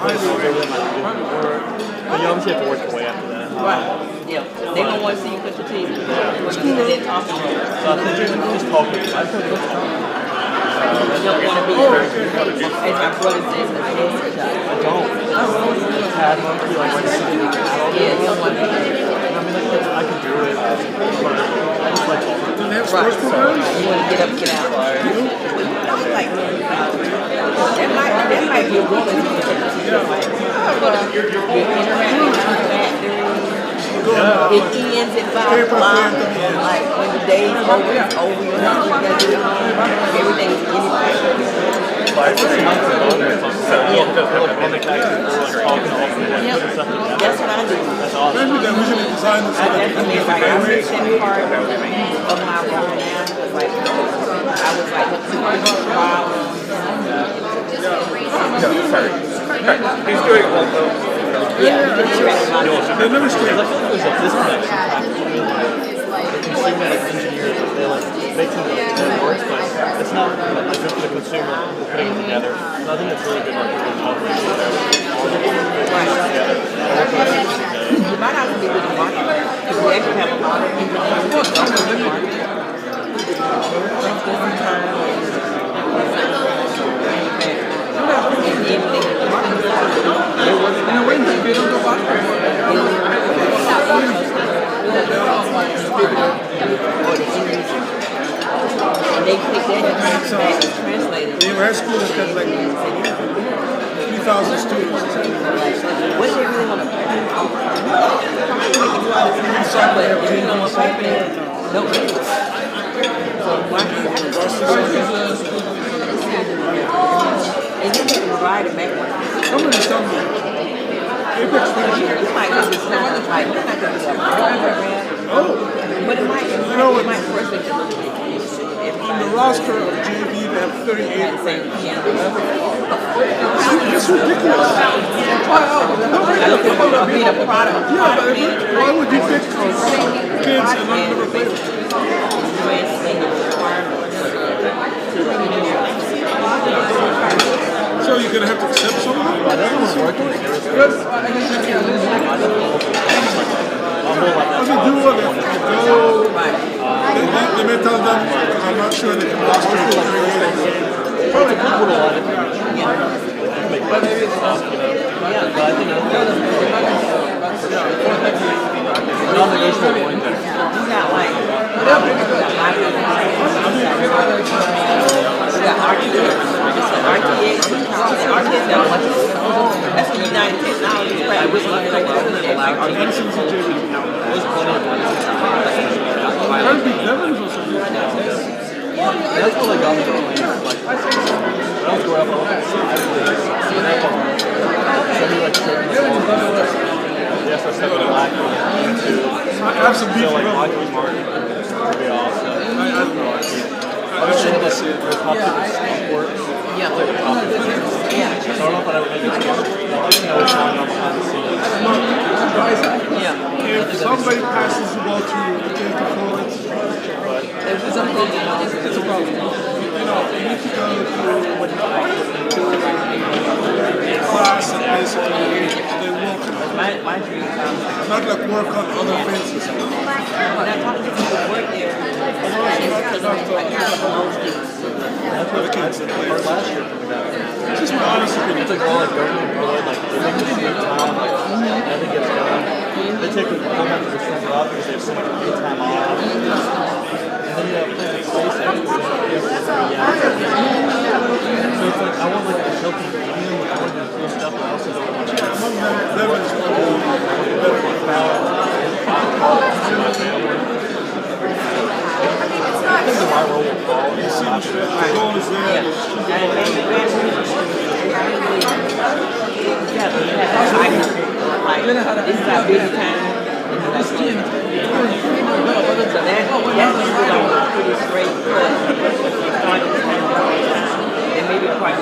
put those over them, I can do more. But you obviously have to work your way after that. Right. Yeah. They don't want to see you put your teeth. They're talking. So I think just talking. I feel good talking. You don't want to be, as my brother says, a headset shot. I don't. Tad monkey, like when yeah, you don't want to be. I mean, I can do it, but I just like talking. Do they have sports programs? You want to get up, get out. Like, that might be a good thing. It ends at 5 o'clock. Like when the day's over, it's over. You know, you gotta get home. Everything's anything. That's what I do. That's awesome. Maybe they usually design it so that you can get the memories. Part of my role now was like, I was like, he's doing well though. Yeah, they never stay. I feel like there's a disconnect sometimes between the consumer and engineers. They like make something that works, but it's not like good for the consumer putting it together. So I think it's really good for the company. You might have to be good at marketing because we actually have a lot of engineers who don't know the marketing. They pick that and translate it. In high school, it's got like 3,000 students. What they really want to play? Software, you know what's happening? No. So why and you can ride it backwards. Somebody tell me. Apex you might not be like, it's not going to be a program. Oh. But it might, you know what? It might perfect on the roster of JV, they have 38 players. It's ridiculous. Yeah, but why would you pick kids and not never play them? So you're going to have to accept some of them? Do what they may tell them, I'm not sure they can roster it. That's the United Technologies. Right? Which one? That's what I got me going. Like, I don't grow up on that. Yes, I said what I like. I have some beef with Michael Martin. That'd be awesome. I just want to see it. There's lots of sport. Yeah. So I don't know if I'd ever make it sport. What's going on behind the scenes. Yeah. If somebody passes the ball to you, you take the forwards. There's some it's a problem. You know, you need to go to class and basically they work. My dream is not like work on other fences. When I talk to people who work there, that's what the kids that play last year. It's just my honest opinion. It's like all like government employed, like they make the same time, like nothing gets done. They take the whole month of December off because they have so much free time off. And then you have places space everywhere. So it's like I want like a healthy medium with more than cool stuff, but I also don't want to Levin's better than Fowler. I think my role will fall. You see the goal is there. This is our busy time. This team. So that's pretty straight cut. And maybe quite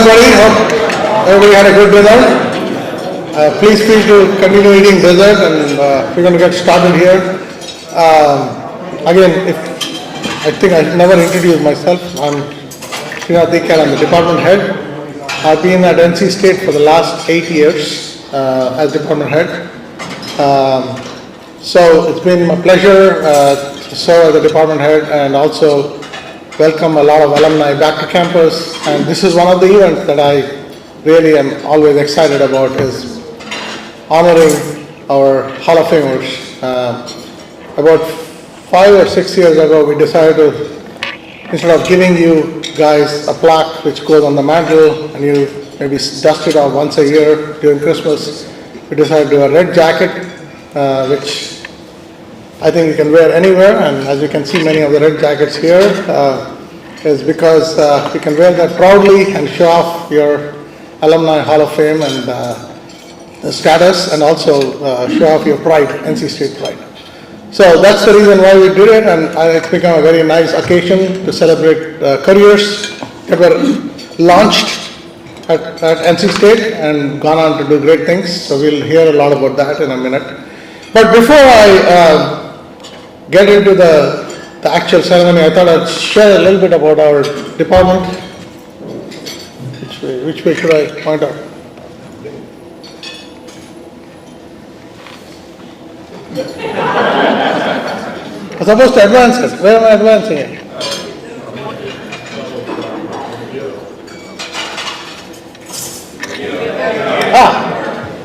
everybody. Hope everybody had a good dinner. Please feel to continue eating dessert, and we're going to get started here. Again, I think I never introduced myself. I'm Srinath Dikar. I'm the department head. I've been at NC State for the last 8 years as department head. So it's been my pleasure to serve as the department head and also welcome a lot of alumni back to campus. And this is one of the events that I really am always excited about, is honoring our Hall of Famers. About 5 or 6 years ago, we decided to, instead of giving you guys a plaque which goes on the mantle and you maybe dust it off once a year during Christmas, we decided to do a red jacket, which I think you can wear anywhere. And as you can see, many of the red jackets here is because you can wear that proudly and show off your Alumni Hall of Fame and the status, and also show off your pride, NC State pride. So that's the reason why we did it, and it's become a very nice occasion to celebrate careers that were launched at NC State and gone on to do great things. So we'll hear a lot about that in a minute. But before I get into the actual ceremony, I thought I'd share a little bit about our department. Which way should I point out? I'm supposed to advance it. Where am I advancing it?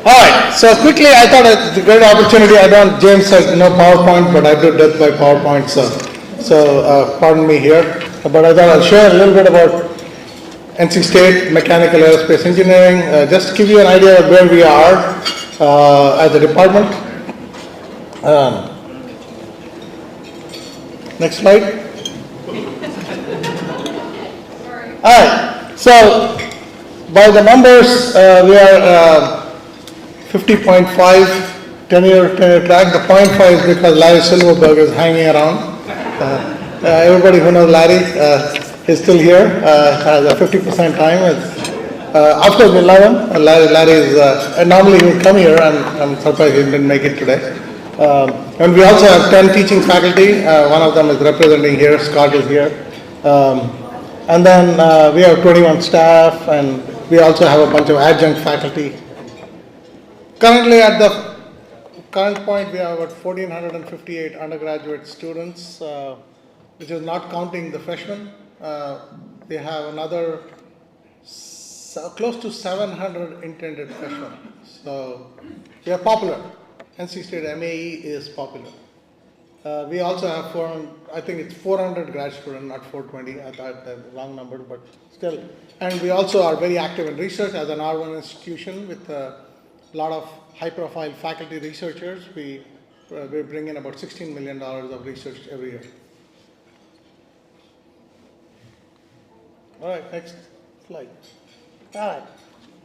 All right. So quickly, I thought it's a great opportunity. James said no PowerPoint, but I do death by PowerPoint. So pardon me here. But I thought I'll share a little bit about NC State Mechanical Aerospace Engineering, just to give you an idea of where we are as a department. Next slide. All right. So by the numbers, we are 50.5 tenure track. The 0.5 is because Larry Silverberg is hanging around. Everybody who knows Larry is still here, has a 50% time. Of course, we love him. Larry is, normally he would come here, and I'm surprised he didn't make it today. And we also have 10 teaching faculty. One of them is representing here, Scott is here. And then we have 21 staff, and we also have a bunch of adjunct faculty. Currently, at the current point, we have about 1,458 undergraduate students, which is not counting the freshmen. We have another close to 700 intended freshmen. So we are popular. NC State MAE is popular. We also have I think it's 400 grad students, not 420. I thought the wrong number, but still. And we also are very active in research as an R1 institution with a lot of high-profile faculty researchers. We bring in about $16 million of research every year. All right, next slide. All right,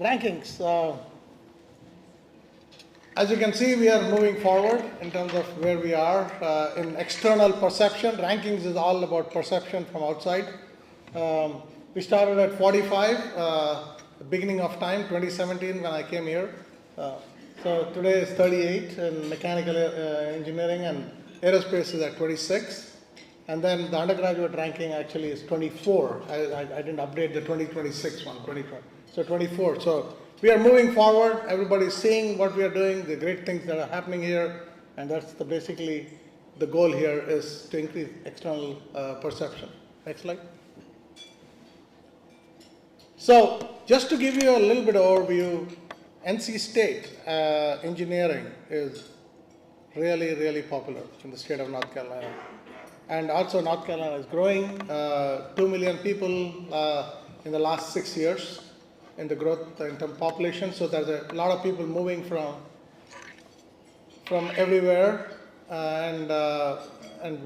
rankings. As you can see, we are moving forward in terms of where we are in external perception. Rankings is all about perception from outside. We started at 45, the beginning of time, 2017 when I came here. So today is 38 in mechanical engineering, and aerospace is at 26. And then the undergraduate ranking actually is 24. I didn't update the 2026 one, 2020. So 24. So we are moving forward. Everybody's seeing what we are doing, the great things that are happening here. And that's basically the goal here, is to increase external perception. Next slide. So just to give you a little bit of overview, NC State engineering is really, really popular in the state of North Carolina. And also North Carolina is growing, 2 million people in the last 6 years in the growth in terms of population. So there's a lot of people moving from everywhere and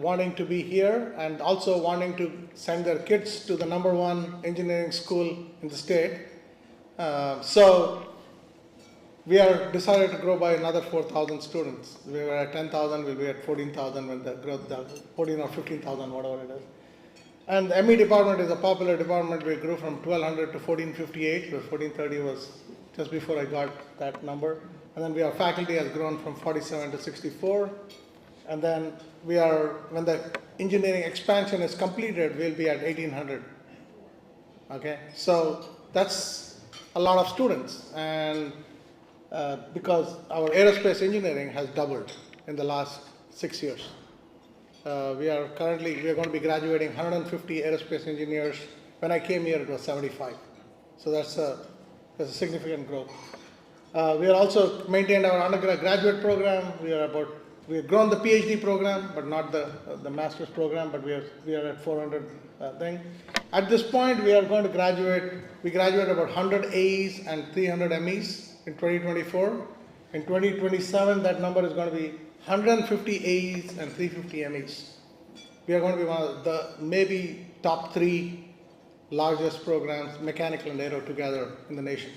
wanting to be here, and also wanting to send their kids to the #1 engineering school in the state. So we are decided to grow by another 4,000 students. We were at 10,000, we'll be at 14,000 when the growth, 14 or 15,000, whatever it is. And the ME department is a popular department. We grew from 1200 to 1458, because 1430 was just before I got that number. And then our faculty has grown from 47 to 64. And then when the engineering expansion is completed, we'll be at 1800. Okay, so that's a lot of students. And because our aerospace engineering has doubled in the last 6 years. We are going to be graduating 150 aerospace engineers. When I came here, it was 75. So that's a significant growth. We are also maintained our undergraduate program. We have grown the PhD program, but not the master's program. But we are at 400 thing. At this point, we are going to graduate. We graduate about 100 A's and 300 MEs in 2024. In 2027, that number is going to be 150 A's and 350 MEs. We are going to be one of the maybe top 3 largest programs, mechanical and aero together in the nation.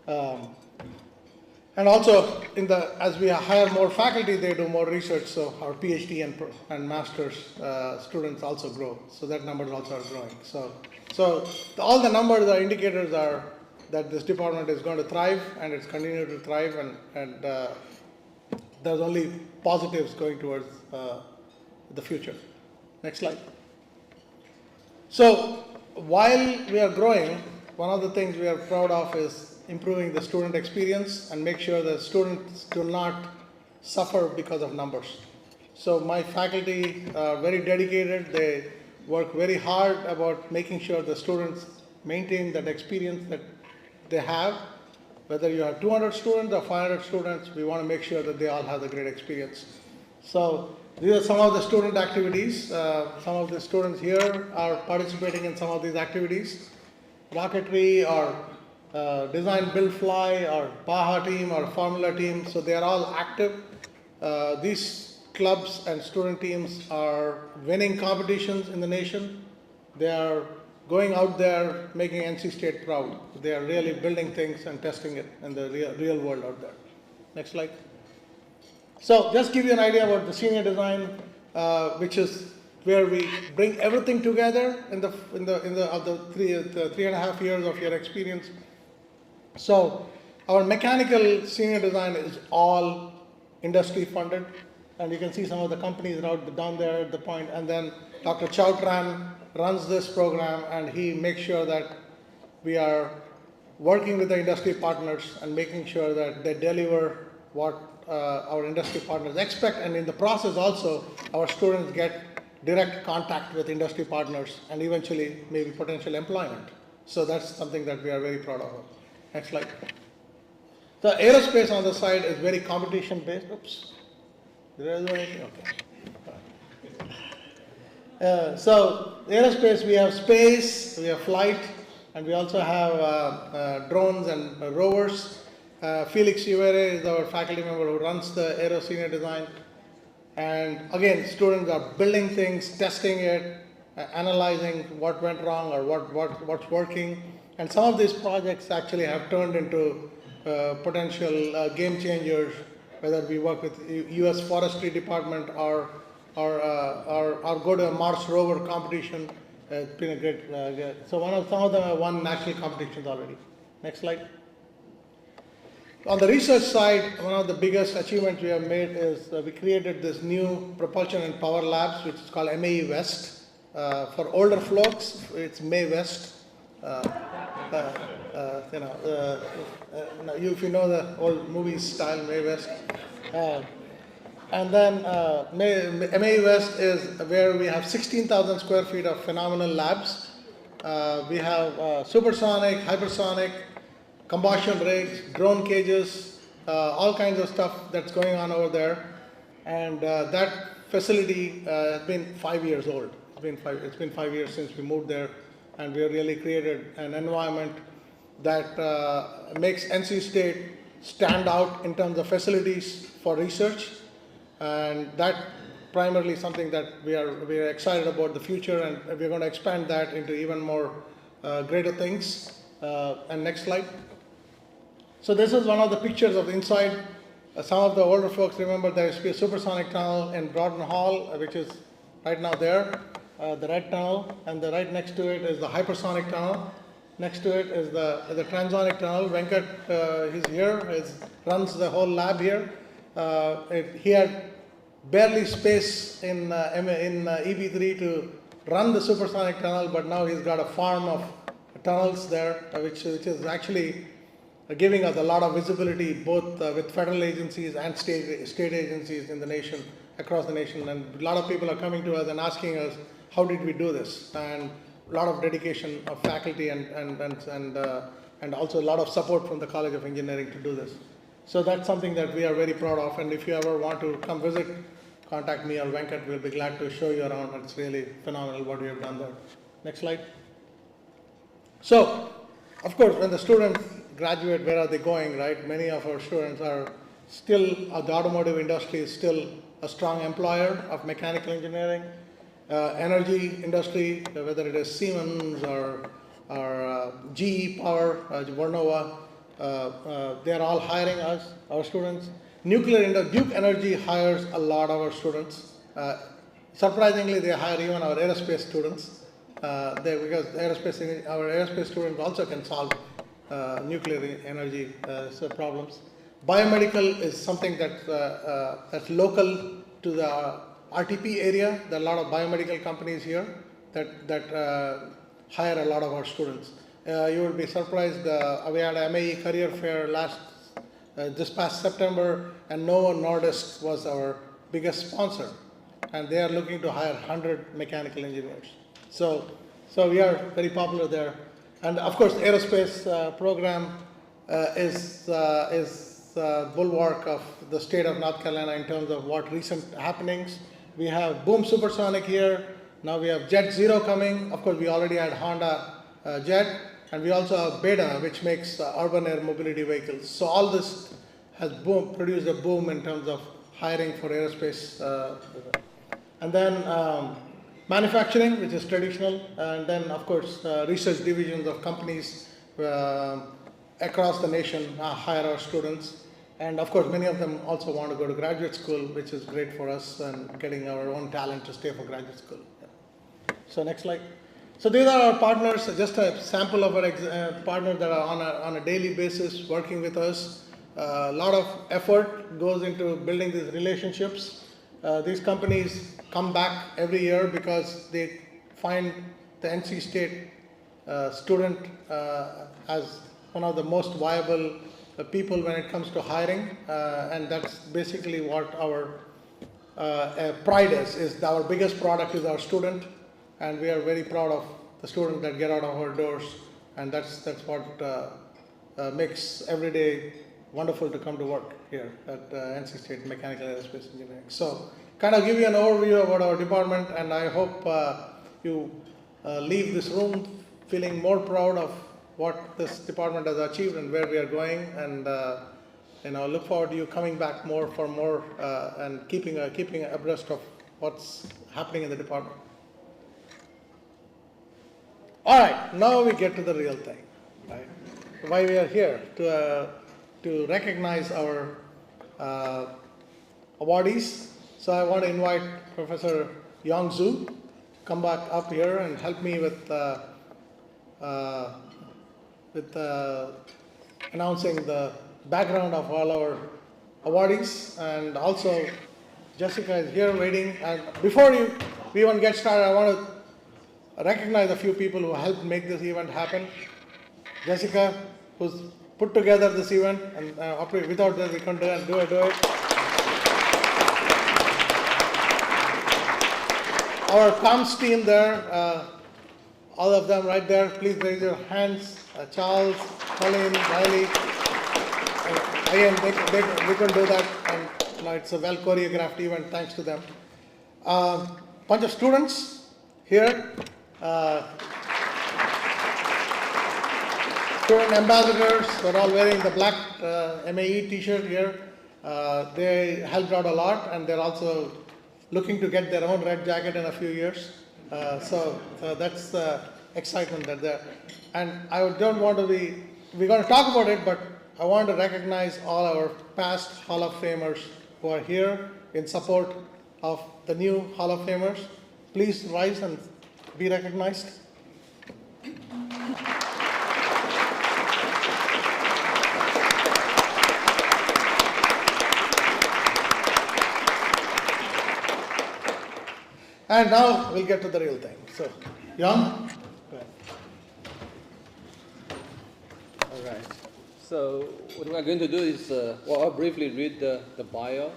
And also, as we hire more faculty, they do more research, so our PhD and master's students also grow. So that numbers also are growing. So all the numbers or indicators are that this department is going to thrive, and it's continuing to thrive, and there's only positives going towards the future. Next slide. So while we are growing, one of the things we are proud of is improving the student experience and make sure that students do not suffer because of numbers. So my faculty are very dedicated. They work very hard about making sure the students maintain that experience that they have. Whether you have 200 students or 500 students, we want to make sure that they all have a great experience. So these are some of the student activities. Some of the students here are participating in some of these activities. Rocketry or design, build, fly, or Baja team or Formula team. So they are all active. These clubs and student teams are winning competitions in the nation. They are going out there, making NC State proud. They are really building things and testing it in the real world out there. Next slide. So just give you an idea about the senior design, which is where we bring everything together in the 3.5 years of your experience. So our mechanical senior design is all industry funded, and you can see some of the companies down there at the point. And then Dr. Chautran runs this program, and he makes sure that we are working with the industry partners and making sure that they deliver what our industry partners expect. And in the process also, our students get direct contact with industry partners and eventually maybe potential employment. So that's something that we are very proud of. Next slide. The aerospace on the side is very competition based. Oops. Did I do anything? Okay. So aerospace, we have space, we have flight, and we also have drones and rovers. Felix Ivere is our faculty member who runs the aero senior design. And again, students are building things, testing it, analyzing what went wrong or what's working. And some of these projects actually have turned into potential game changers, whether we work with U.S. Forestry Department or go to a Mars rover competition. It's been a great. So some of them have won national competitions already. Next slide. On the research side, one of the biggest achievements we have made is we created this new propulsion and power labs, which is called MAE West. For older folks, it's MAE West. If you know the old movie style, MAE West. And then MAE West is where we have 16,000 square feet of phenomenal labs. We have supersonic, hypersonic, combustion rigs, drone cages, all kinds of stuff that's going on over there. And that facility has been 5 years old. It's been 5 years since we moved there, and we have really created an environment that makes NC State stand out in terms of facilities for research. And that primarily something that we are excited about the future, and we're going to expand that into even more greater things. And next slide. So this is one of the pictures of the inside. Some of the older folks remember there used to be a supersonic tunnel in Broughton Hall, which is right now there. the red tunnel, and the right next to it is the hypersonic tunnel. Next to it is the transonic tunnel. Venkat, he's here, runs the whole lab here. He had barely space in EB3 to run the supersonic tunnel, but now he's got a farm of tunnels there, which is actually giving us a lot of visibility, both with federal agencies and state agencies in the nation, across the nation. And a lot of people are coming to us and asking us, how did we do this? And a lot of dedication of faculty and also a lot of support from the College of Engineering to do this. So that's something that we are very proud of. And if you ever want to come visit, contact me or Venkat. We'll be glad to show you around. It's really phenomenal what we have done there. Next slide. So, of course, when the students graduate, where are they going, right? Many of our students are still, the automotive industry is still a strong employer of mechanical engineering. Energy industry, whether it is Siemens or GE Power, Vernova, they're all hiring us, our students. Nuclear industry, Duke Energy hires a lot of our students. Surprisingly, they hire even our aerospace students. Because our aerospace students also can solve nuclear energy problems. Biomedical is something that's local to the RTP area. There are a lot of biomedical companies here that hire a lot of our students. You will be surprised, we had a MAE career fair this past September, and Novo Nordisk was our biggest sponsor, and they are looking to hire 100 mechanical engineers. So we are very popular there. And of course, aerospace program is bulwark of the state of North Carolina in terms of what recent happenings. We have Boom Supersonic here. Now we have Jet Zero coming. Of course, we already had Honda Jet, and we also have Beta, which makes urban air mobility vehicles. So all this has produced a boom in terms of hiring for aerospace. And then manufacturing, which is traditional, and then of course research divisions of companies across the nation hire our students. And of course, many of them also want to go to graduate school, which is great for us and getting our own talent to stay for graduate school. Yeah. So next slide. So these are our partners, just a sample of our partners that are on a daily basis working with us. A lot of effort goes into building these relationships. These companies come back every year because they find the NC State student as one of the most viable people when it comes to hiring, and that's basically what our pride is our biggest product is our student, and we are very proud of the students that get out of our doors, and that's what makes every day wonderful to come to work here at NC State Mechanical Aerospace Engineering. So kind of give you an overview about our department, and I hope you leave this room feeling more proud of what this department has achieved and where we are going, and look forward to you coming back for more and keeping abreast of what's happening in the department. All right, now we get to the real thing, right? Why we are here to recognize our awardees. So I want to invite Professor Yang Zhu come back up here and help me with announcing the background of all our awardees, and also Jessica is here waiting. And before we even get started, I want to recognize a few people who helped make this event happen. Jessica, who's put together this event, and without that we couldn't do it. Our comms team there, all of them right there, please raise your hands. Charles, Colin, Riley. Again, we couldn't do that, and it's a well choreographed event thanks to them. Bunch of students here. Student ambassadors, they're all wearing the black MAE t-shirt here. They helped out a lot, and they're also looking to get their own red jacket in a few years. So that's the excitement that there. And I don't want to we're going to talk about it, but I want to recognize all our past Hall of Famers who are here in support of the new Hall of Famers. Please rise and be recognized. And now we'll get to the real thing. So, Jan? Go ahead. All right. So what we're going to do is, I'll briefly read the bio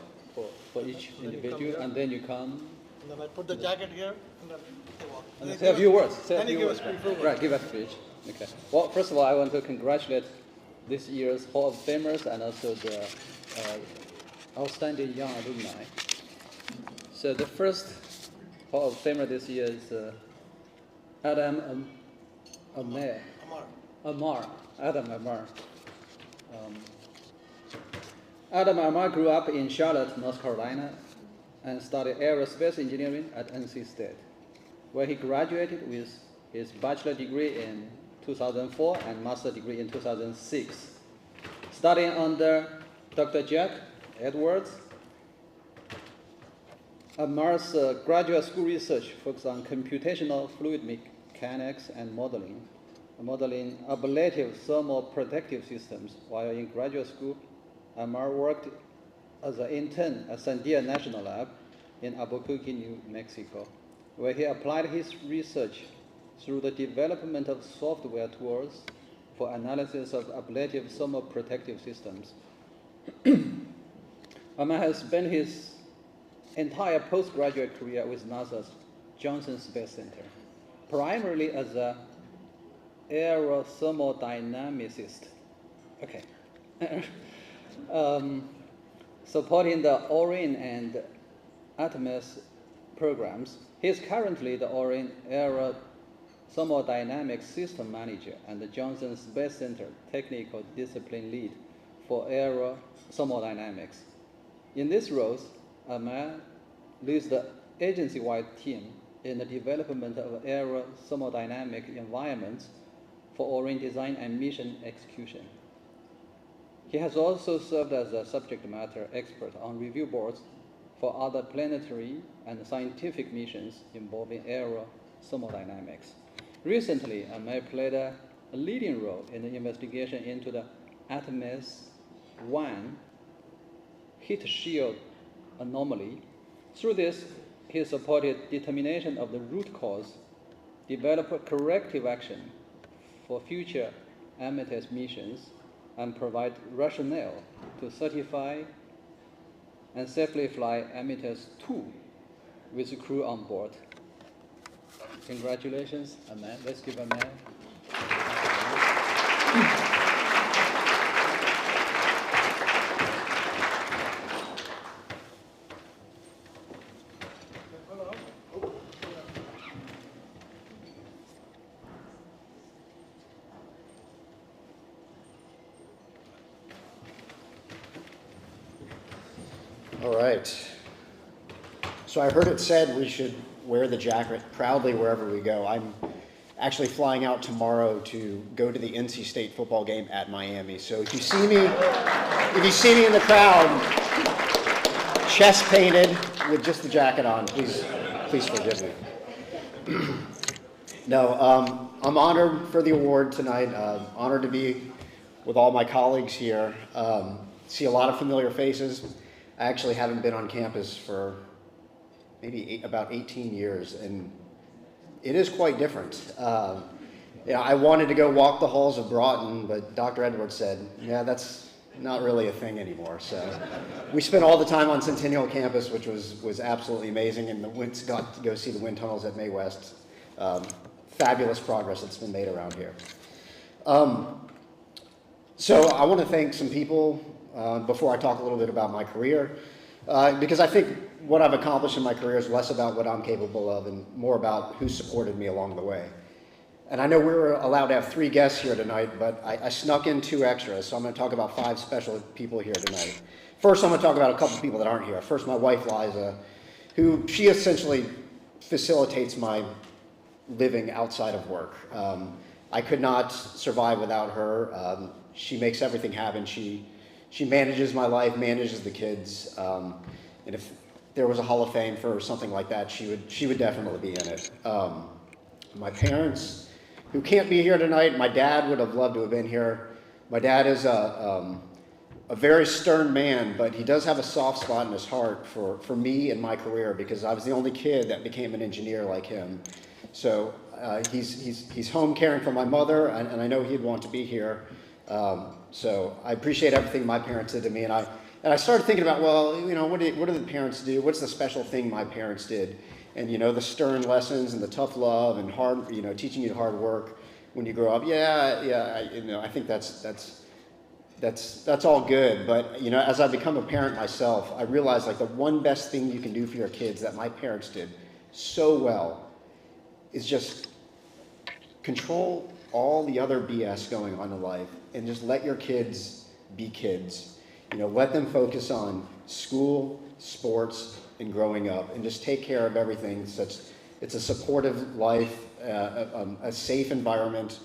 for each individual, and then you come. And then I put the jacket here, and then walk. And say a few words. Then you give a speech. Right, give a speech. Okay. Well, first of all, I want to congratulate this year's Hall of Famers and also the outstanding young alumni. So the first Hall of Famer this year is Adam Amar. Adam Amar. Adam Amar grew up in Charlotte, North Carolina, and studied aerospace engineering at NC State, where he graduated with his bachelor degree in 2004 and master degree in 2006. Studying under Dr. Jack Edwards, Amar's graduate school research focused on computational fluid mechanics and modeling ablative thermal protective systems. While in graduate school, Amar worked as an intern at Sandia National Lab in Albuquerque, New Mexico, where he applied his research through the development of software tools for analysis of ablative thermal protective systems. Amar has spent his entire postgraduate career with NASA's Johnson Space Center, primarily as an aerothermodynamicist. Okay. Supporting the Orion and Artemis programs. He is currently the Orion Aerothermodynamics System Manager and the Johnson Space Center Technical Discipline Lead for Aerothermodynamics. In these roles, Amar leads the agency-wide team in the development of aerothermodynamic environments for Orion design and mission execution. He has also served as a subject matter expert on review boards for other planetary and scientific missions involving aerothermodynamics. Recently, Amar played a leading role in the investigation into the Artemis 1 heat shield anomaly. Through this, he supported determination of the root cause, developed corrective action for future Amethyst missions, and provide rationale to certify and safely fly Amethyst 2 with the crew on board. Congratulations, Amar. Let's give Amar. All right. So I heard it said we should wear the jacket proudly wherever we go. I'm actually flying out tomorrow to go to the NC State football game at Miami. So if you see me in the crowd, chest painted with just the jacket on, please forgive me. No, I'm honored for the award tonight. Honored to be with all my colleagues here. See a lot of familiar faces. I actually haven't been on campus for maybe about 18 years, and it is quite different. I wanted to go walk the halls of Broughton, but Dr. Edwards said, yeah, that's not really a thing anymore. So we spent all the time on Centennial campus, which was absolutely amazing, and got to go see the wind tunnels at Mae West. Fabulous progress that's been made around here. So I want to thank some people before I talk a little bit about my career, because I think what I've accomplished in my career is less about what I'm capable of and more about who supported me along the way. And I know we were allowed to have 3 guests here tonight, but I snuck in 2 extras, so I'm going to talk about 5 special people here tonight. First, I'm going to talk about a couple of people that aren't here. First, my wife, Liza, she essentially facilitates my living outside of work. I could not survive without her. She makes everything happen. She manages my life, manages the kids, and if there was a Hall of Fame for something like that, she would definitely be in it. My parents, who can't be here tonight, my dad would have loved to have been here. My dad is a very stern man, but he does have a soft spot in his heart for me and my career, because I was the only kid that became an engineer like him. So he's home caring for my mother, and I know he'd want to be here. So I appreciate everything my parents did to me, and I started thinking about, well, you know, what do the parents do? What's the special thing my parents did? And, you know, the stern lessons and the tough love and hard, you know, teaching you hard work when you grow up. I think that's all good. But, you know, as I become a parent myself, I realize, like, the one best thing you can do for your kids that my parents did so well is just control all the other BS going on in life and just let your kids be kids. You know, let them focus on school, sports, and growing up, and just take care of everything. Such it's a supportive life, a safe environment,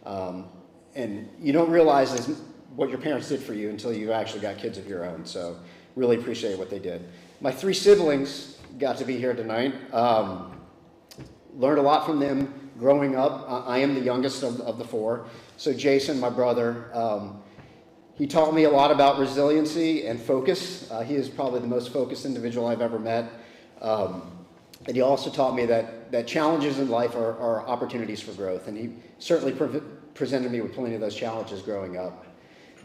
and you don't realize what your parents did for you until you actually got kids of your own. So really appreciate what they did. My 3 siblings got to be here tonight. Learned a lot from them growing up. I am the youngest of the 4. So Jason, my brother, he taught me a lot about resiliency and focus. He is probably the most focused individual I've ever met. And he also taught me that challenges in life are opportunities for growth. And he certainly presented me with plenty of those challenges growing up.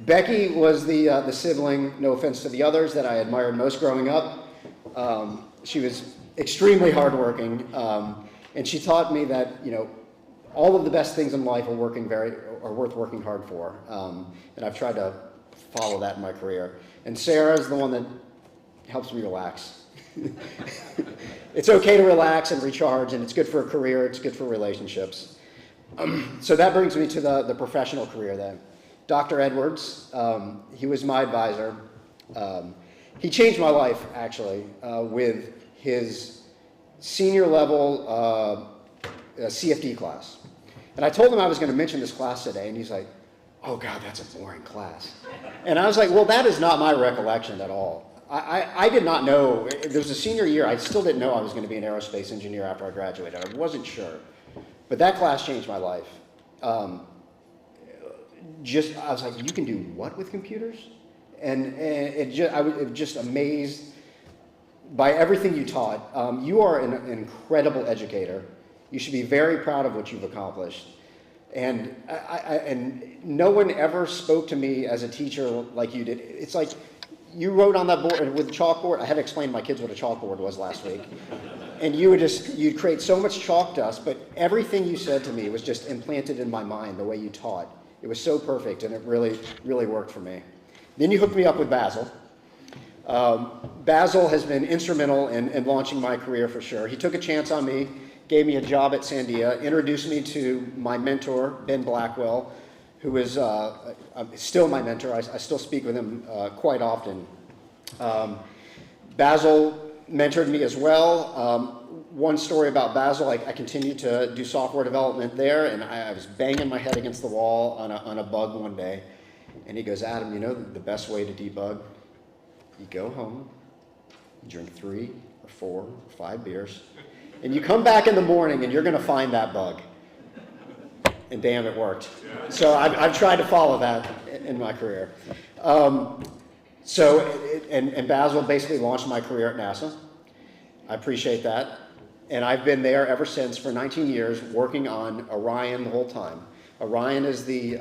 Becky was the sibling, no offense to the others, that I admired most growing up. She was extremely hardworking. And she taught me that, you know, all of the best things in life are worth working hard for. And I've tried to follow that in my career. And Sarah is the one that helps me relax. It's okay to relax and recharge, and it's good for a career, it's good for relationships. So that brings me to the professional career then. Dr. Edwards, he was my advisor. He changed my life, actually, with his senior level CFD class. And I told him I was going to mention this class today, and he's like, oh God, that's a boring class. And I was like, well, that is not my recollection at all. I did not know, it was a senior year, I still didn't know I was going to be an aerospace engineer after I graduated. I wasn't sure. But that class changed my life. I was like, you can do what with computers? And I was just amazed by everything you taught. You are an incredible educator. You should be very proud of what you've accomplished. And and no one ever spoke to me as a teacher like you did. It's like you wrote on that board with a chalkboard. I had to explain to my kids what a chalkboard was last week. And you'd create so much chalk dust, but everything you said to me was just implanted in my mind the way you taught. It was so perfect, and it really, really worked for me. Then you hooked me up with Basil. Basil has been instrumental in launching my career for sure. He took a chance on me, gave me a job at Sandia, introduced me to my mentor, Ben Blackwell, who is still my mentor. I still speak with him quite often. Basil mentored me as well. One story about Basil, I continued to do software development there, and I was banging my head against the wall on a bug one day. And he goes, Adam, you know the best way to debug? You go home, you drink 3 or 4 or 5 beers, and you come back in the morning and you're going to find that bug. And damn, it worked. So I've tried to follow that in my career. And Basil basically launched my career at NASA. I appreciate that. And I've been there ever since for 19 years, working on Orion the whole time. Orion is the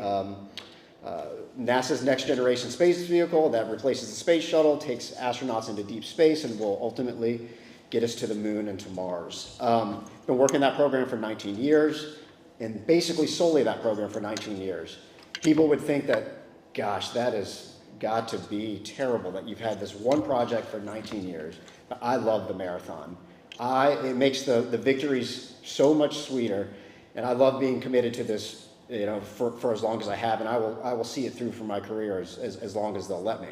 NASA's next generation space vehicle that replaces the space shuttle, takes astronauts into deep space, and will ultimately get us to the moon and to Mars. Been working that program for 19 years, and basically solely that program for 19 years. People would think that, gosh, that has got to be terrible that you've had this one project for 19 years. But I love the marathon. It makes the victories so much sweeter, and I love being committed to this, you know, for as long as I have, and I will see it through for my career as long as they'll let me.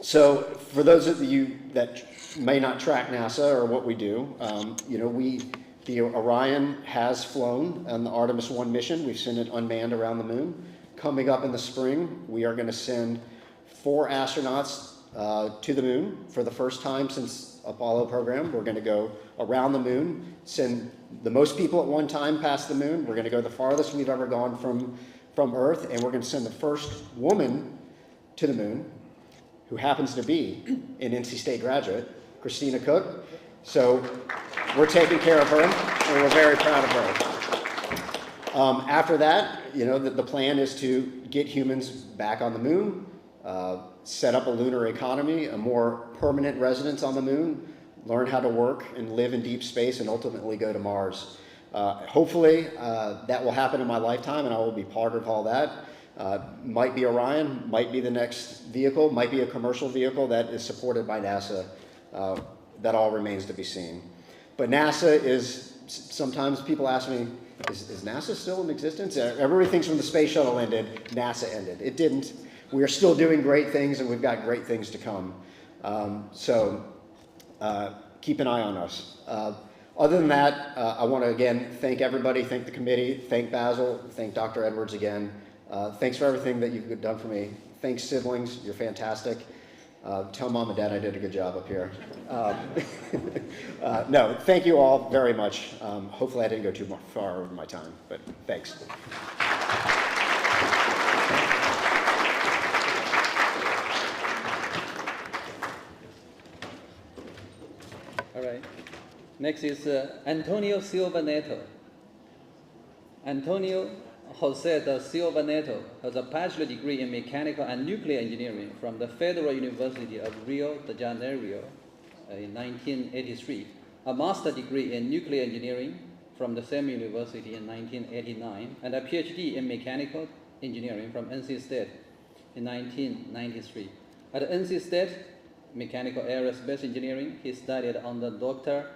So for those of you that may not track NASA or what we do, you know, the Orion has flown on the Artemis 1 mission. We've sent it unmanned around the moon. Coming up in the spring, we are going to send 4 astronauts to the moon for the first time since Apollo program. We're going to go around the moon, send the most people at one time past the moon. We're going to go the farthest we've ever gone from Earth, and we're going to send the first woman to the moon, who happens to be an NC State graduate, Christina Cook. So we're taking care of her, and we're very proud of her. After that, you know, the plan is to get humans back on the moon, set up a lunar economy, a more permanent residence on the moon, learn how to work and live in deep space, and ultimately go to Mars. Hopefully, that will happen in my lifetime, and I will be part of all that. Might be Orion, might be the next vehicle, might be a commercial vehicle that is supported by NASA. That all remains to be seen. But NASA is, sometimes people ask me, is NASA still in existence? Everybody thinks when the space shuttle ended, NASA ended. It didn't. We are still doing great things, and we've got great things to come. So keep an eye on us. Other than that, I want to again thank everybody, thank the committee, thank Basil, thank Dr. Edwards again. Thanks for everything that you've done for me. Thanks, siblings. You're fantastic. Tell Mom and Dad I did a good job up here. No, thank you all very much. Hopefully I didn't go too far over my time, but thanks. All right. Next is Antonio Silva Neto. Antonio Jose da Silva Neto has a bachelor degree in mechanical and nuclear engineering from the Federal University of Rio de Janeiro in 1983, a master's degree in nuclear engineering from the same university in 1989, and a PhD in mechanical engineering from NC State in 1993. At NC State, mechanical aerospace engineering, he studied under Dr.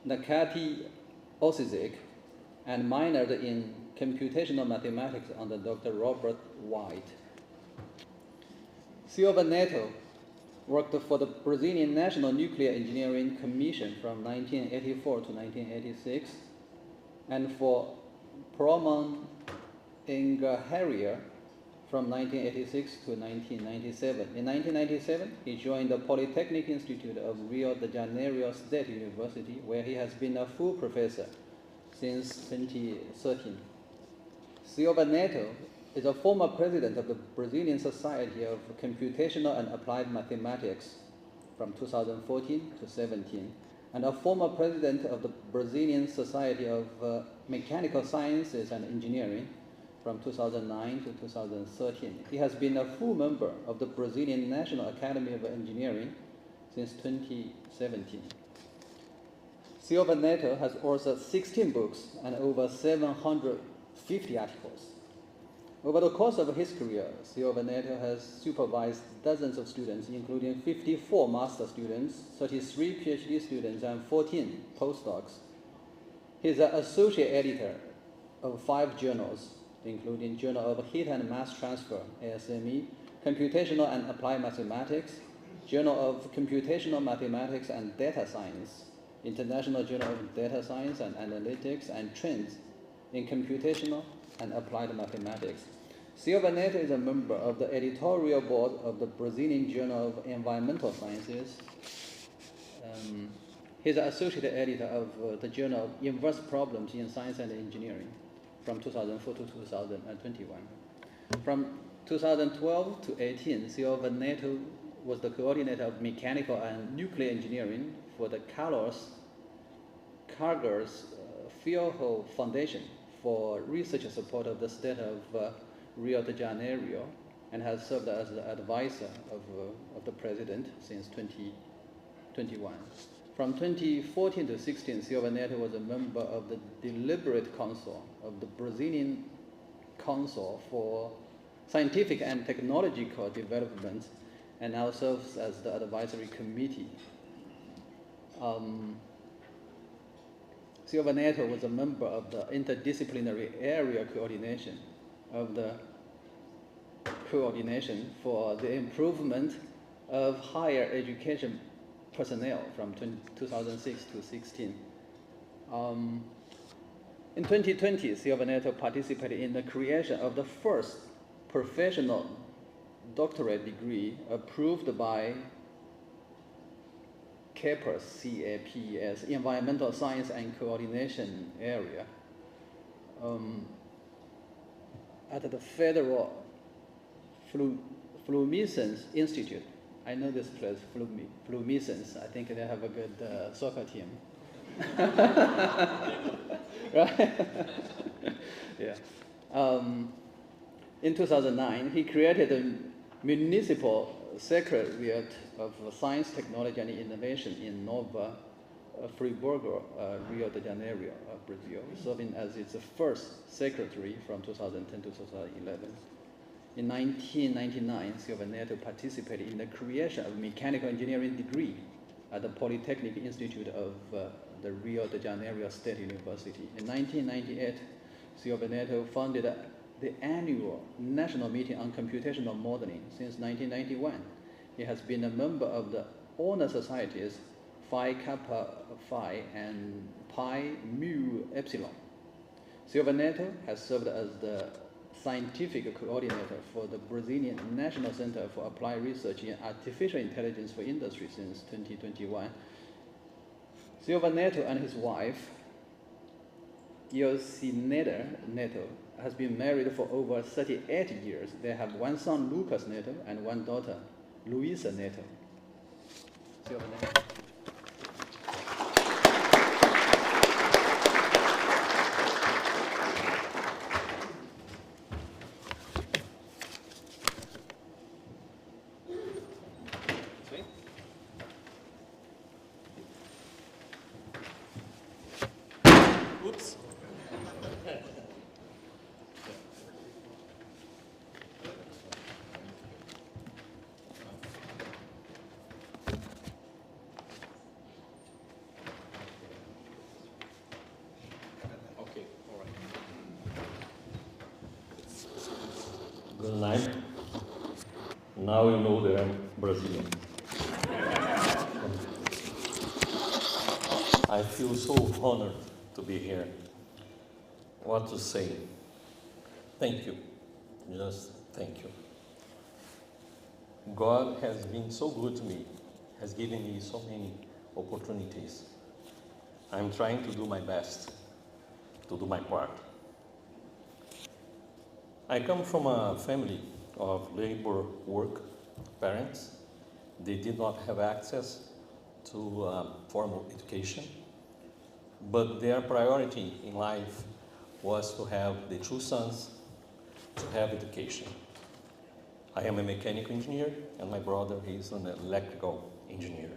Nakati Osizik and minored in computational mathematics under Dr. Robert White. Silva Neto worked for the Brazilian National Nuclear Engineering Commission from 1984 to 1986, and for Proman Engenharia from 1986 to 1997. In 1997, he joined the Polytechnic Institute of Rio de Janeiro State University, where he has been a full professor since 2013. Silva Neto is a former president of the Brazilian Society of Computational and Applied Mathematics from 2014 to 17, and a former president of the Brazilian Society of Mechanical Sciences and Engineering from 2009 to 2013. He has been a full member of the Brazilian National Academy of Engineering since 2017. Silva Neto has authored 16 books and over 750 articles. Over the course of his career, Silva Neto has supervised dozens of students, including 54 master students, 33 PhD students, and 14 postdocs. He is an associate editor of 5 journals, including Journal of Heat and Mass Transfer, ASME, Computational and Applied Mathematics, Journal of Computational Mathematics and Data Science, International Journal of Data Science and Analytics, and Trends in Computational and Applied Mathematics. Silva Neto is a member of the editorial board of the Brazilian Journal of Environmental Sciences. He's an associate editor of the Journal of Inverse Problems in Science and Engineering from 2004 to 2021. From 2012 to 18, Silva Neto was the coordinator of mechanical and nuclear engineering for the Carlos Cargas Filho Foundation for research support of the state of Rio de Janeiro, and has served as the advisor of the president since 2021. From 2014 to 16, Silva Neto was a member of the Deliberate Council of the Brazilian Council for Scientific and Technological Development, and now serves as the advisory committee. Silva Neto was a member of the interdisciplinary area coordination of the Coordination for the Improvement of Higher Education Personnel from 2006 to 16. In 2020, Silva Neto participated in the creation of the first professional doctorate degree approved by CAPES, CAPES, Environmental Science and Coordination Area, at the Federal Fluorescence Institute. I know this place, Fluorescence. I think they have a good soccer team. Right? Yeah. In 2009, he created a municipal secretariat of science, technology, and innovation in Nova Friburgo, Rio de Janeiro, Brazil, serving as its first secretary from 2010 to 2011. In 1999, Silva Neto participated in the creation of a mechanical engineering degree at the Polytechnic Institute of the Rio de Janeiro State University. In 1998, Silva Neto founded the annual National Meeting on Computational Modeling. Since 1991, he has been a member of the honor societies Phi Kappa Phi and Pi Mu Epsilon. Silva Neto has served as the scientific coordinator for the Brazilian National Center for Applied Research in Artificial Intelligence for Industry since 2021. Silva Neto and his wife, Yosineda Neto, has been married for over 38 years. They have one son, Lucas Neto, and one daughter, Luisa Neto. Silva Neto. Oops. Okay, all right. Good night. Now you know that I'm Brazilian. I feel so honored to be here. What to say? Thank you. Just thank you. God has been so good to me, has given me so many opportunities. I'm trying to do my best, to do my part. I come from a family of labor work parents. They did not have access to formal education, but their priority in life was to have the two sons to have education. I am a mechanical engineer, and my brother is an electrical engineer.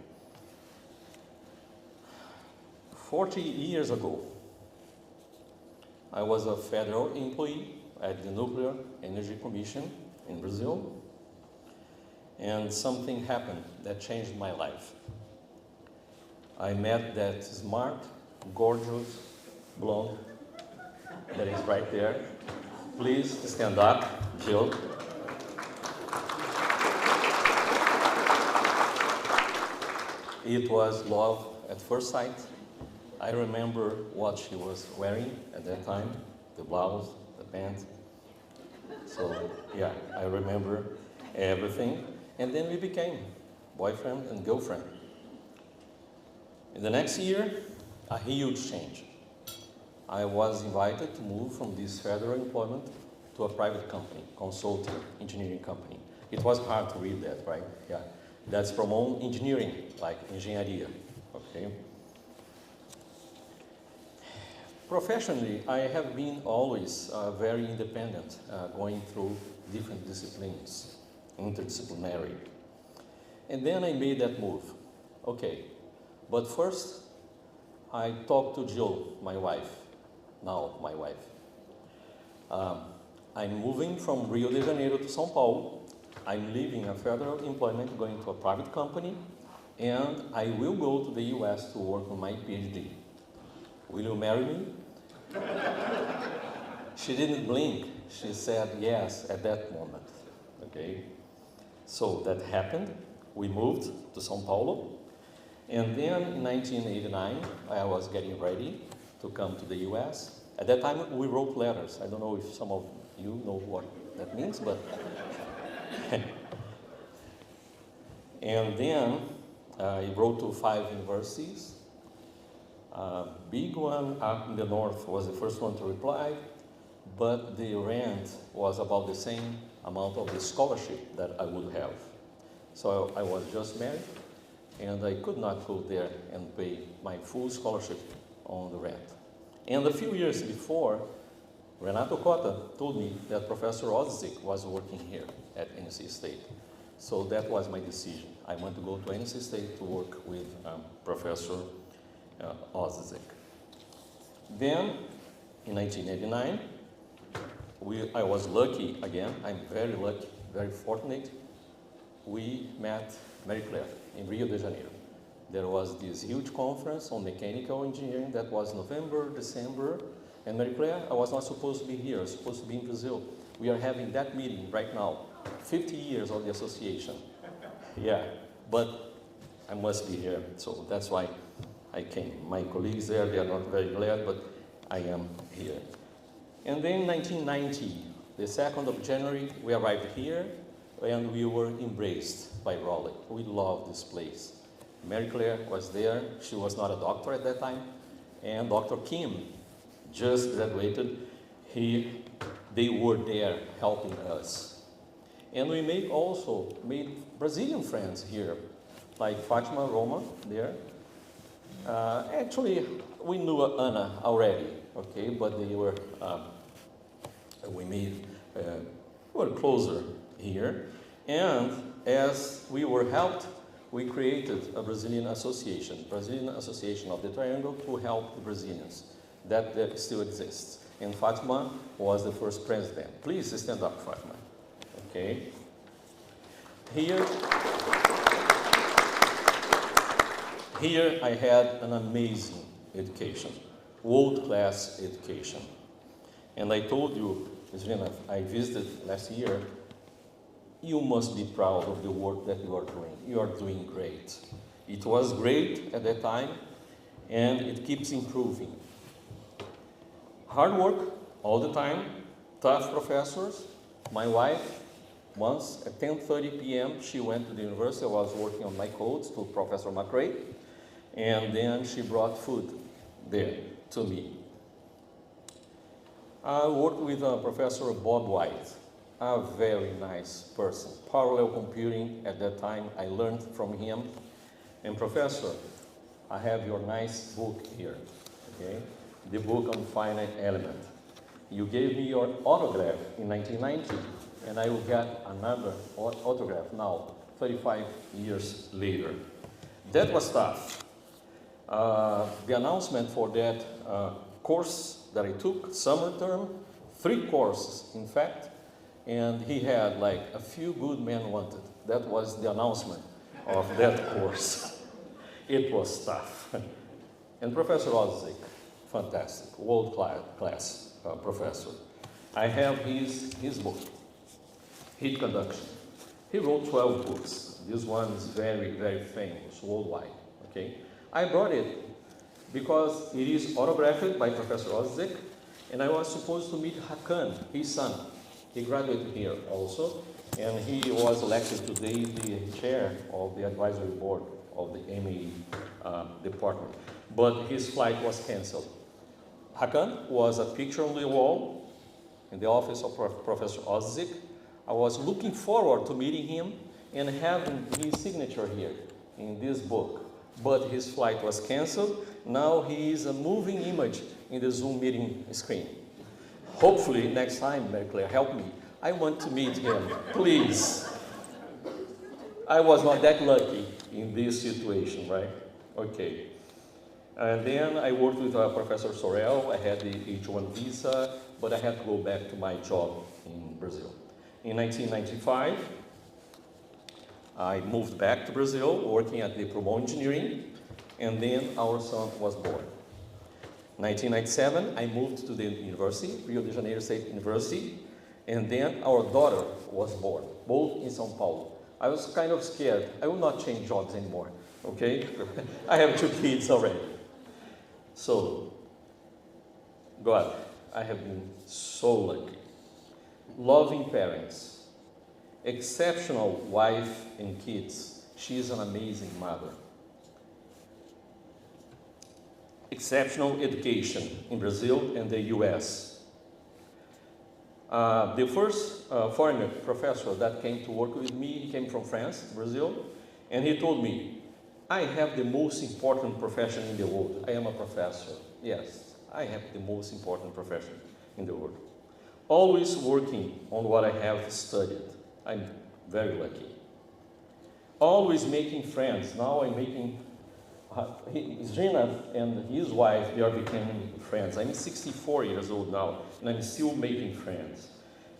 40 years ago, I was a federal employee at the Nuclear Energy Commission in Brazil, and something happened that changed my life. I met that smart, gorgeous, blonde that is right there. Please stand up, Jill. It was love at first sight. I remember what she was wearing at that time, the blouse, the pants. So yeah, I remember everything. And then we became boyfriend and girlfriend. In the next year, a huge change. I was invited to move from this federal employment to a private company, consulting engineering company. It was hard to read that, right? Yeah, that's from own engineering, like engenharia, okay? Professionally, I have been always very independent, going through different disciplines, interdisciplinary. And then I made that move. Okay, but first, I talked to Jill, my wife, now my wife. I'm moving from Rio de Janeiro to São Paulo. I'm leaving a federal employment, going to a private company, and I will go to the US to work on my PhD. Will you marry me? She didn't blink. She said yes at that moment, okay? So that happened. We moved to São Paulo. And then in 1989, I was getting ready to come to the US. At that time, we wrote letters. I don't know if some of you know what that means, but And then I wrote to 5 universities. Big one up in the north was the first one to reply, but the rent was about the same amount of the scholarship that I would have. So I was just married, and I could not go there and pay my full scholarship on the rent. And a few years before, Renato Cotta told me that Professor Ozick was working here at NC State. So that was my decision. I want to go to NC State to work with Professor Ozick. Then, in 1989, I was lucky again. I'm very lucky, very fortunate. We met Mary Claire in Rio de Janeiro. There was this huge conference on mechanical engineering that was November, December, and Mary Claire, I was not supposed to be here, I was supposed to be in Brazil. We are having that meeting right now, 50 years of the association. Yeah, but I must be here, so that's why I came. My colleagues there, they are not very glad, but I am here. And then in 1990, the 2nd of January, we arrived here, and we were embraced by Raleigh. We loved this place. Mary Claire was there. She was not a doctor at that time. And Dr. Kim just graduated. They were there helping us. And we also made Brazilian friends here, like Fatima Roma there. Actually, we knew Anna already, okay, but we were closer here. And as we were helped, we created a Brazilian Association of the Triangle to help the Brazilians. That still exists. And Fatima was the first president. Please stand up, Fatima. Okay. Here I had an amazing education, world-class education. And I told you, Ms. Rina, I visited last year, you must be proud of the work that you are doing. You are doing great. It was great at that time, and it keeps improving. Hard work all the time, tough professors. My wife, once at 10:30 p.m., she went to the university. I was working on my codes to Professor McRae, and then she brought food there to me. I worked with Professor Bob White, a very nice person. Parallel computing at that time, I learned from him. And Professor, I have your nice book here, okay? The book on finite element. You gave me your autograph in 1990, and I will get another autograph now, 35 years later. That was tough. The announcement for that course that I took, summer term, 3 courses, in fact, and he had like a few good men wanted. That was the announcement of that course. It was tough. And Professor Ozick, fantastic, world-class professor. I have his book, Heat Conduction. He wrote 12 books. This one is very, very famous worldwide, okay? I brought it because it is autographed by Professor Ozick, and I was supposed to meet Hakan, his son. He graduated here also, and he was elected today the chair of the advisory board of the MAE department. But his flight was canceled. Hakan was a picture on the wall in the office of Professor Ozick. I was looking forward to meeting him and having his signature here in this book. But his flight was canceled. Now he is a moving image in the Zoom meeting screen. Hopefully next time, Mary Claire, help me. I want to meet him, please. I was not that lucky in this situation, right? Okay. And then I worked with Professor Sorel. I had the H1 visa, but I had to go back to my job in Brazil. In 1995, I moved back to Brazil, working at the Promo Engineering, and then our son was born. 1997, I moved to the university, Rio de Janeiro State University, and then our daughter was born, both in São Paulo. I was kind of scared. I will not change jobs anymore, okay? I have 2 kids already. So, God, I have been so lucky. Loving parents, exceptional wife and kids, She is an amazing mother. Exceptional education in Brazil and the US. The first foreigner professor that came to work with me, he came from France, Brazil, and he told me, I have the most important profession in the world. I am a professor. Yes, I have the most important profession in the world. Always working on what I have studied. I'm very lucky. Always making friends. Now I'm making, Zrina and his wife, they are becoming friends. I'm 64 years old now, and I'm still making friends.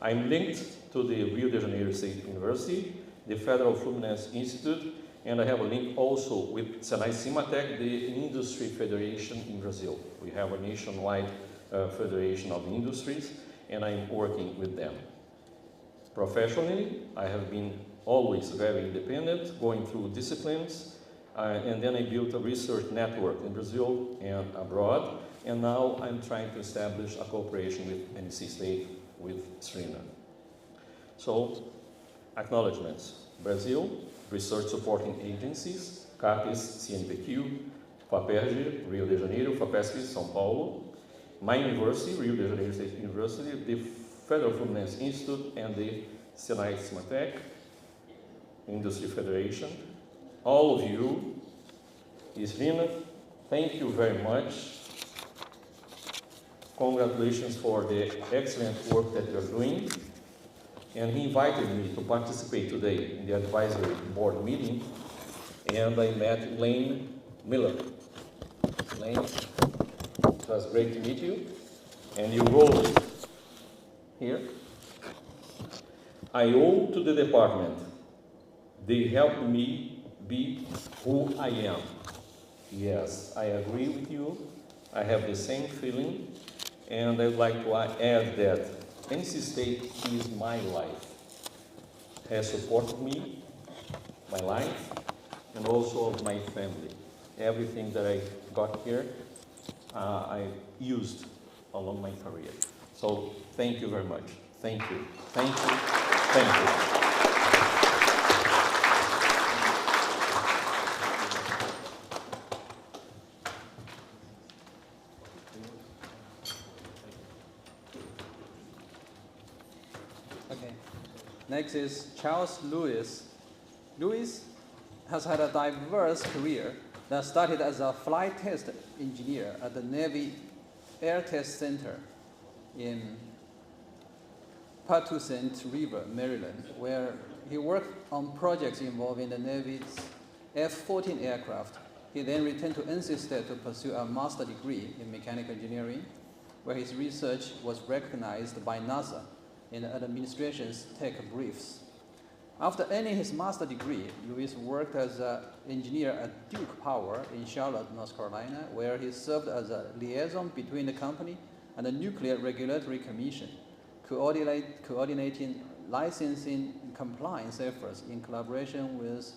I'm linked to the Rio de Janeiro State University, the Federal Fluminense Institute, and I have a link also with Senai Cimatec, the industry federation in Brazil. We have a nationwide federation of industries, and I'm working with them. Professionally, I have been always very independent, going through disciplines, and then I built a research network in Brazil and abroad, and now I'm trying to establish a cooperation with NC State, with Srina. So, acknowledgements. Brazil, research supporting agencies, CAPES, CNPq, FAPERJ, Rio de Janeiro, FAPESP, São Paulo, my university, Rio de Janeiro State University, the Federal Fluminense Institute, and the Senai Cimatec, Industry Federation. All of you, Isrina, thank you very much. Congratulations for the excellent work that you're doing. And he invited me to participate today in the advisory board meeting, and I met Lane Miller. Lane, it was great to meet you, and you wrote here, I owe to the department. They helped me be who I am. Yes, I agree with you. I have the same feeling, and I'd like to add that NC State is my life, has supported me, my life, and also of my family. Everything that I got here, I used along my career. So thank you very much. Thank you. Thank you. Thank you. Okay. Next is Charles Lewis. Lewis has had a diverse career that started as a flight test engineer at the Navy Air Test Center in Patuxent River, Maryland, where he worked on projects involving the Navy's F-14 aircraft. He then returned to NC State to pursue a master's degree in mechanical engineering, where his research was recognized by NASA in the administration's tech briefs. After earning his master's degree, Lewis worked as an engineer at Duke Power in Charlotte, North Carolina, where he served as a liaison between the company and the Nuclear Regulatory Commission, coordinating licensing and compliance efforts in collaboration with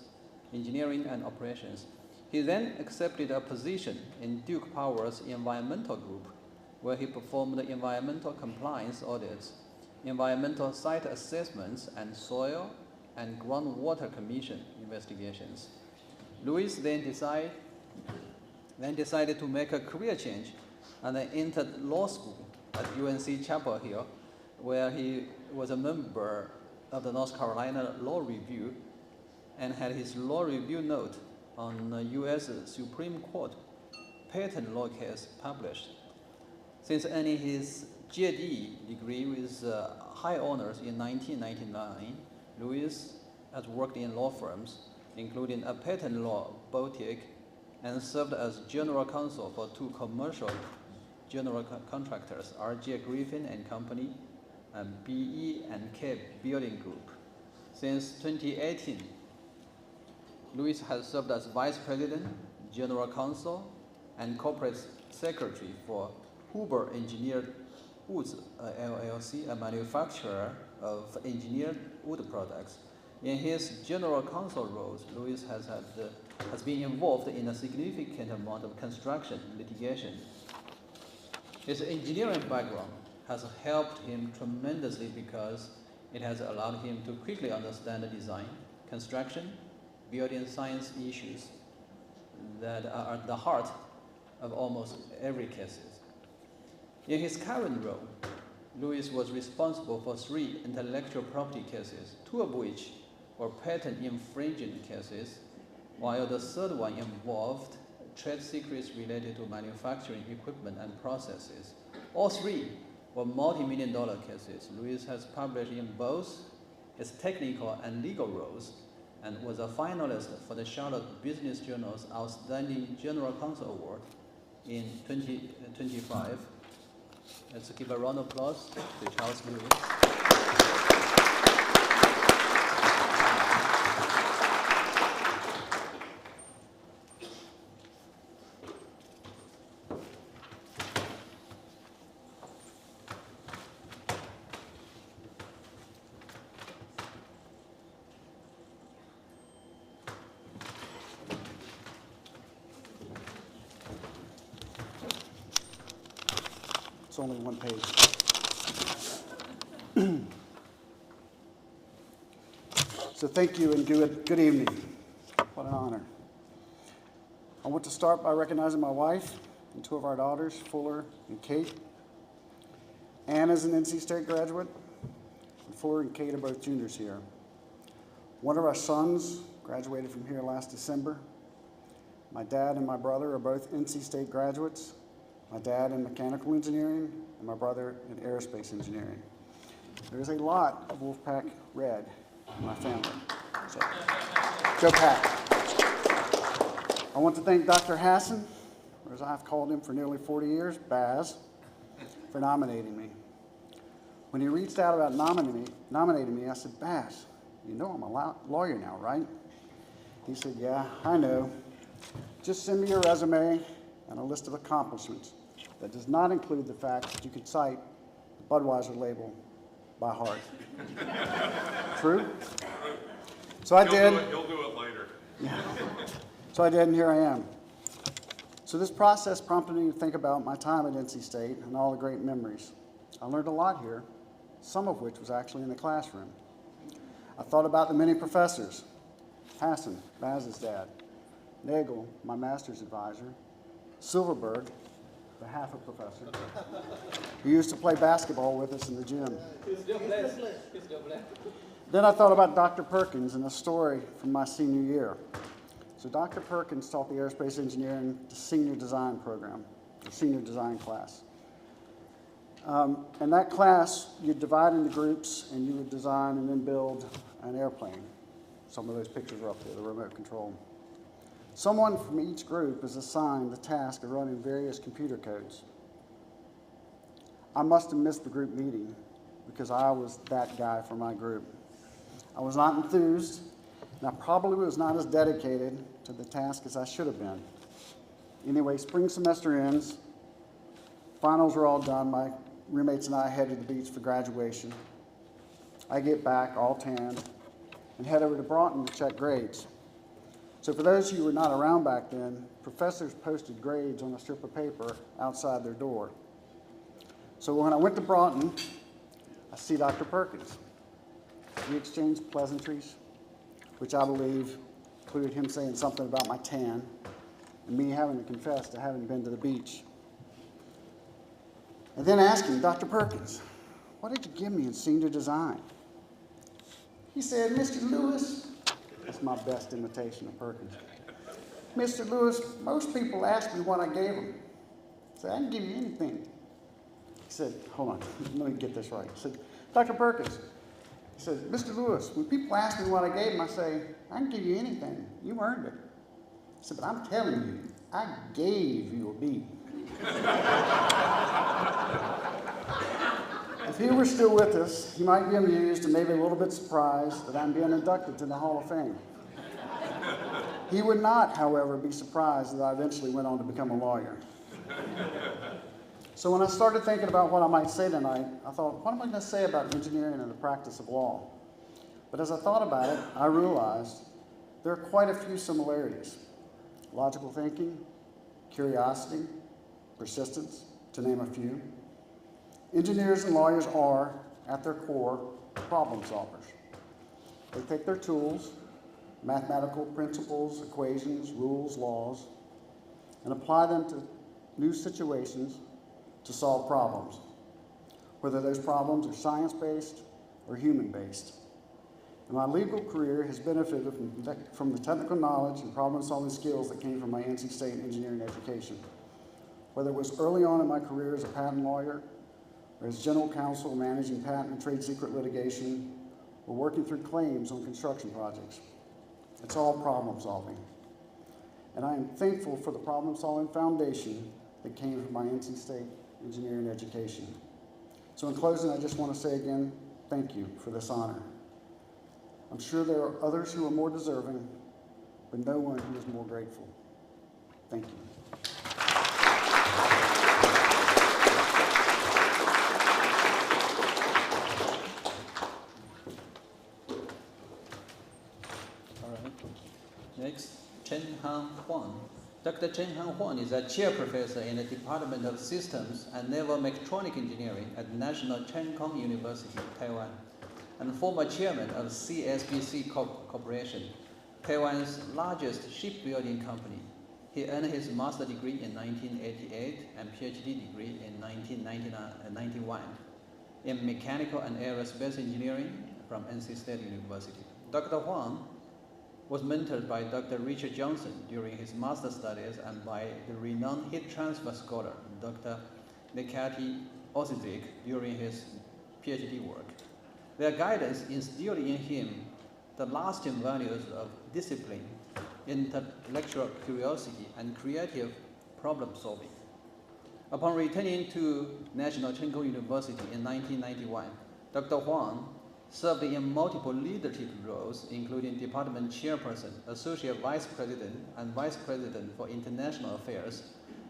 engineering and operations. He then accepted a position in Duke Power's environmental group, where he performed environmental compliance audits, environmental site assessments, and soil and groundwater commission investigations. Lewis then decided to make a career change and then entered law school at UNC Chapel Hill, where he was a member of the North Carolina Law Review and had his law review note on the U.S. Supreme Court patent law case published. Since earning his JD degree with high honors in 1999, Lewis has worked in law firms, including a patent law boutique, and served as general counsel for two commercial general contractors, R.J. Griffin and Company, and B.E.K. Building Group. Since 2018, Lewis has served as Vice President, General Counsel, and Corporate Secretary for Huber Engineered Woods LLC, a manufacturer of engineered wood products. In his general counsel roles, Lewis has been involved in a significant amount of construction litigation. His engineering background has helped him tremendously because it has allowed him to quickly understand the design, construction, building science issues that are at the heart of almost every case. In his current role, Louis was responsible for 3 intellectual property cases, 2 of which were patent infringement cases, while the third one involved trade secrets related to manufacturing equipment and processes. All 3 were multi-million-dollar cases. Louis has published in both his technical and legal roles and was a finalist for the Charlotte Business Journal's Outstanding General Counsel Award in 2025. Let's give a round of applause to Charles Louis. It's only one page. So thank you and good evening. What an honor. I want to start by recognizing my wife and 2 of our daughters, Fuller and Kate. Anne is an NC State graduate, and Fuller and Kate are both juniors here. One of our sons graduated from here last December. My dad and my brother are both NC State graduates. My dad in mechanical engineering, and my brother in aerospace engineering. There's a lot of Wolfpack red in my family. So, go Pack. I want to thank Dr. Hassan, or as I've called him for nearly 40 years, Baz, for nominating me. When he reached out about nominating me, I said, Baz, you know I'm a lawyer now, right? He said, yeah, I know. Just send me your resume and a list of accomplishments. That does not include the fact that you could cite the Budweiser label by heart. True? So I did. He'll do it later. Yeah. So I did, and here I am. So this process prompted me to think about my time at NC State and all the great memories. I learned a lot here, some of which was actually in the classroom. I thought about the many professors. Hassan, Baz's dad. Nagel, my master's advisor. Silverberg, the half a professor, who used to play basketball with us in the gym. Then I thought about Dr. Perkins and a story from my senior year. So Dr. Perkins taught the aerospace engineering senior design program, the senior design class. In that class, you'd divide into groups and you would design and then build an airplane. Some of those pictures are up there, the remote control. Someone from each group is assigned the task of running various computer codes. I must have missed the group meeting because I was that guy for my group. I was not enthused, and I probably was not as dedicated to the task as I should have been. Anyway, spring semester ends. Finals are all done. My roommates and I head to the beach for graduation. I get back all tanned and head over to Broughton to check grades. So for those who were not around back then, professors posted grades on a strip of paper outside their door. So when I went to Broughton, I see Dr. Perkins. We exchanged pleasantries, which I believe included him saying something about my tan and me having to confess to having been to the beach. And then asking, Dr. Perkins, what did you give me in senior design? He said, Mr. Lewis, that's my best imitation of Perkins. Mr. Lewis, most people ask me what I gave them. I said, I can give you anything. He said, hold on, let me get this right. He said, Dr. Perkins, he said, Mr. Lewis, when people ask me what I gave them, I say, I can give you anything. You earned it. He said, but I'm telling you, I gave you a B. If he were still with us, he might be amused and maybe a little bit surprised that I'm being inducted to the Hall of Fame. He would not, however, be surprised that I eventually went on to become a lawyer. So when I started thinking about what I might say tonight, I thought, what am I going to say about engineering and the practice of law? But as I thought about it, I realized there are quite a few similarities. Logical thinking, curiosity, persistence, to name a few. Engineers and lawyers are, at their core, problem solvers. They take their tools, mathematical principles, equations, rules, laws, and apply them to new situations to solve problems, whether those problems are science-based or human-based. And my legal career has benefited from the technical knowledge and problem-solving skills that came from my NC State engineering education. Whether it was early on in my career as a patent lawyer, or as general counsel managing patent and trade secret litigation, or working through claims on construction projects. It's all problem solving. And I am thankful for the problem solving foundation that came from my NC State engineering education. So in closing, I just want to say again, thank you for this honor. I'm sure there are others who are more deserving, but no one who is more grateful. Thank you. All right. Next, Chen Han Huang. Dr. Chen Han Huang is a chair professor in the Department of Systems and Naval Mechatronic Engineering at National Chen Kung University, Taiwan, and former chairman of CSBC Corporation, Taiwan's largest shipbuilding company. He earned his master's degree in 1988 and PhD degree in 1991 in mechanical and aerospace engineering from NC State University. Dr. Huang was mentored by Dr. Richard Johnson during his master's studies and by the renowned heat transfer scholar, Dr. Nekati Osizik, during his PhD work. Their guidance instilled in him the lasting values of discipline, intellectual curiosity, and creative problem solving. Upon returning to National Chen Kung University in 1991, Dr. Huang served in multiple leadership roles, including department chairperson, associate vice president, and vice president for international affairs,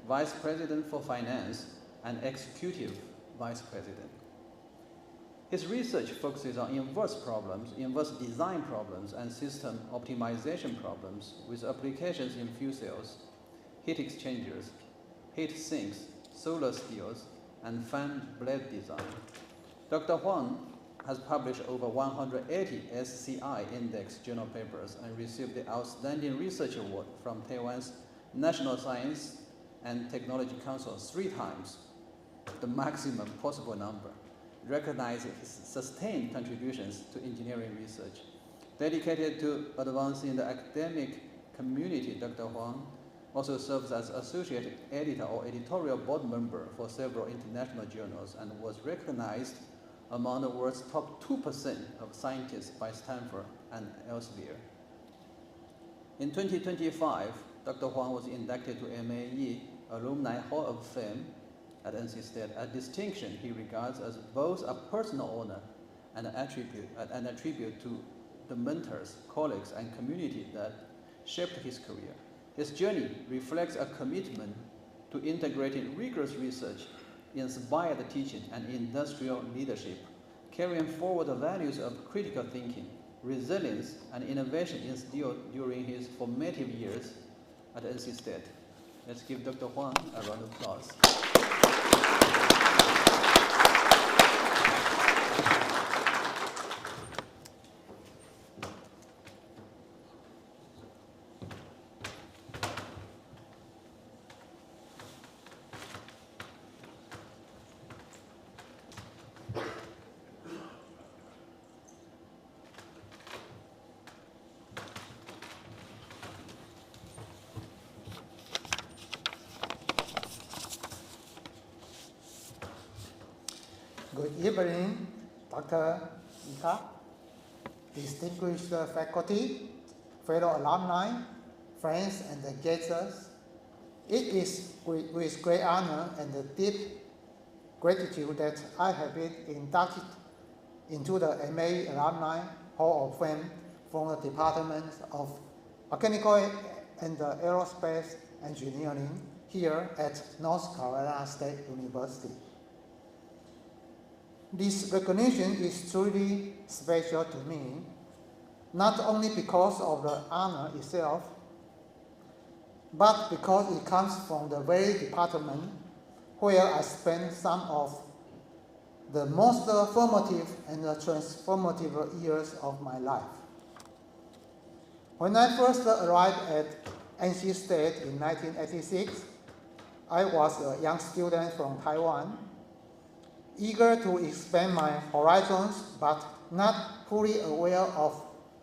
vice president for finance, and executive vice president. His research focuses on inverse problems, inverse design problems, and system optimization problems with applications in fuel cells, heat exchangers, heat sinks, solar steels, and fan blade design. Dr. Huang has published over 180 SCI index journal papers and received the Outstanding Research Award from Taiwan's National Science and Technology Council 3 times, the maximum possible number, recognizing his sustained contributions to engineering research. Dedicated to advancing the academic community, Dr. Huang also serves as associate editor or editorial board member for several international journals and was recognized among the world's top 2% of scientists by Stanford and elsewhere. In 2025, Dr. Huang was inducted to MAE Alumni Hall of Fame at NC State, a distinction he regards as both a personal honor and an attribute to the mentors, colleagues, and community that shaped his career. His journey reflects a commitment to integrating rigorous research, inspired teaching, and industrial leadership, carrying forward the values of critical thinking, resilience, and innovation instilled during his formative years at NC State. Let's give Dr. Huang a round of applause. Good evening, Dr. Ika, distinguished faculty, fellow alumni, friends, and guests. It is with great honor and deep gratitude that I have been inducted into the MAE Alumni Hall of Fame from the Department of Mechanical and Aerospace Engineering here at North Carolina State University. This recognition is truly special to me, not only because of the honor itself, but because it comes from the very department where I spent some of the most formative and transformative years of my life. When I first arrived at NC State in 1986, I was a young student from Taiwan, eager to expand my horizons, but not fully aware of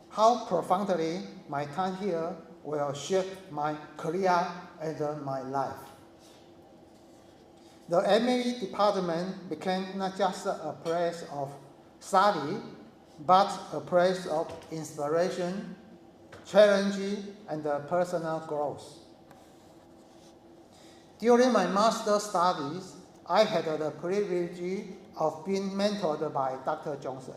how profoundly my time here will shape my career and my life. The MAE department became not just a place of study, but a place of inspiration, challenge, and personal growth. During my master's studies, I had the privilege of being mentored by Dr. Johnson.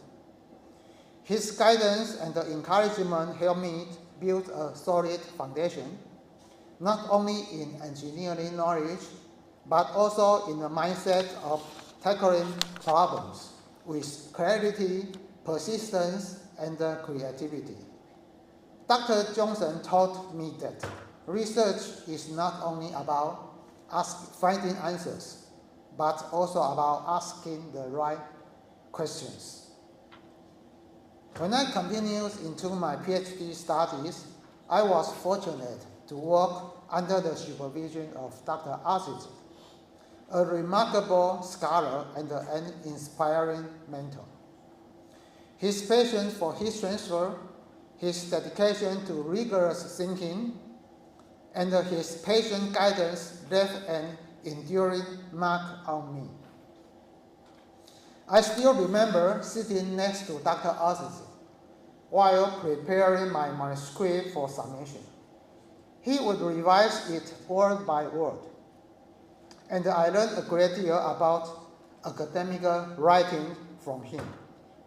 His guidance and encouragement helped me build a solid foundation, not only in engineering knowledge, but also in the mindset of tackling problems with clarity, persistence, and creativity. Dr. Johnson taught me that research is not only about finding answers, but also about asking the right questions. When I continued into my PhD studies, I was fortunate to work under the supervision of Dr. Aziz, a remarkable scholar and an inspiring mentor. His passion for heat transfer, his dedication to rigorous thinking, and his patient guidance left an enduring mark on me. I still remember sitting next to Dr. Aziz while preparing my manuscript for submission. He would revise it word by word, and I learned a great deal about academic writing from him,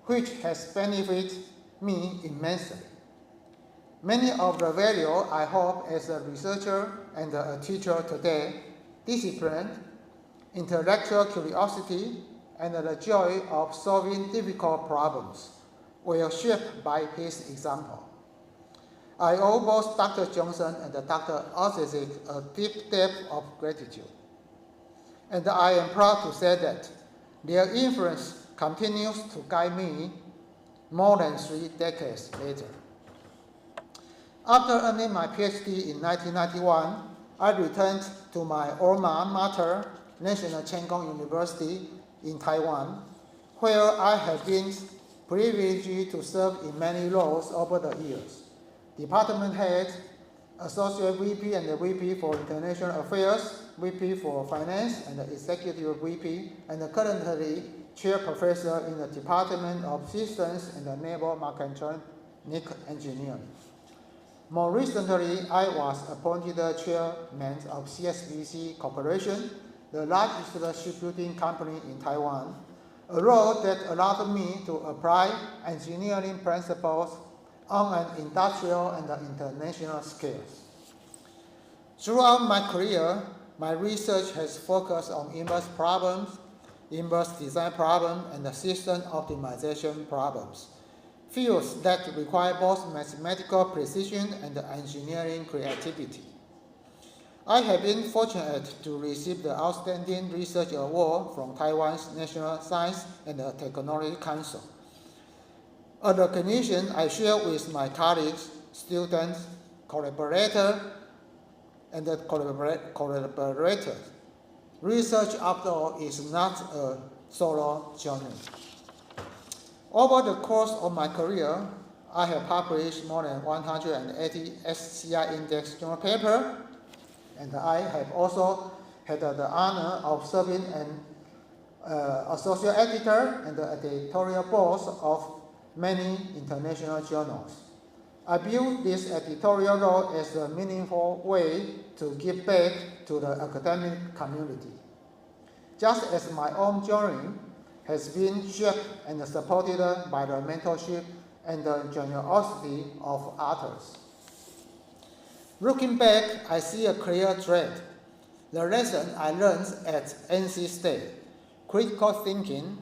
which has benefited me immensely. Many of the value I hope as a researcher and a teacher today, discipline, intellectual curiosity, and the joy of solving difficult problems, were shaped by his example. I owe both Dr. Johnson and Dr. Aziz a deep debt of gratitude, and I am proud to say that their influence continues to guide me more than 3 decades later. After earning my PhD in 1991, I returned to my alma mater, National Cheng Kung University in Taiwan, where I have been privileged to serve in many roles over the years. Department head, associate VP and VP for international affairs, VP for finance and executive VP, and currently chair professor in the Department of Systems and Naval Mechatronic Engineering. More recently, I was appointed chairman of CSBC Corporation, the largest shipbuilding company in Taiwan, a role that allowed me to apply engineering principles on an industrial and international scale. Throughout my career, my research has focused on inverse problems, inverse design problems, and system optimization problems, fields that require both mathematical precision and engineering creativity. I have been fortunate to receive the Outstanding Research Award from Taiwan's National Science and Technology Council, a recognition I share with my colleagues, students, collaborators, and collaborators. Research, after all, is not a solo journey. Over the course of my career, I have published more than 180 SCI Index journal papers, and I have also had the honor of serving an associate editor and the editorial boards of many international journals. I view this editorial role as a meaningful way to give back to the academic community. Just as my own journey has been shaped and supported by the mentorship and the generosity of others. Looking back, I see a clear thread. The lesson I learned at NC State, critical thinking,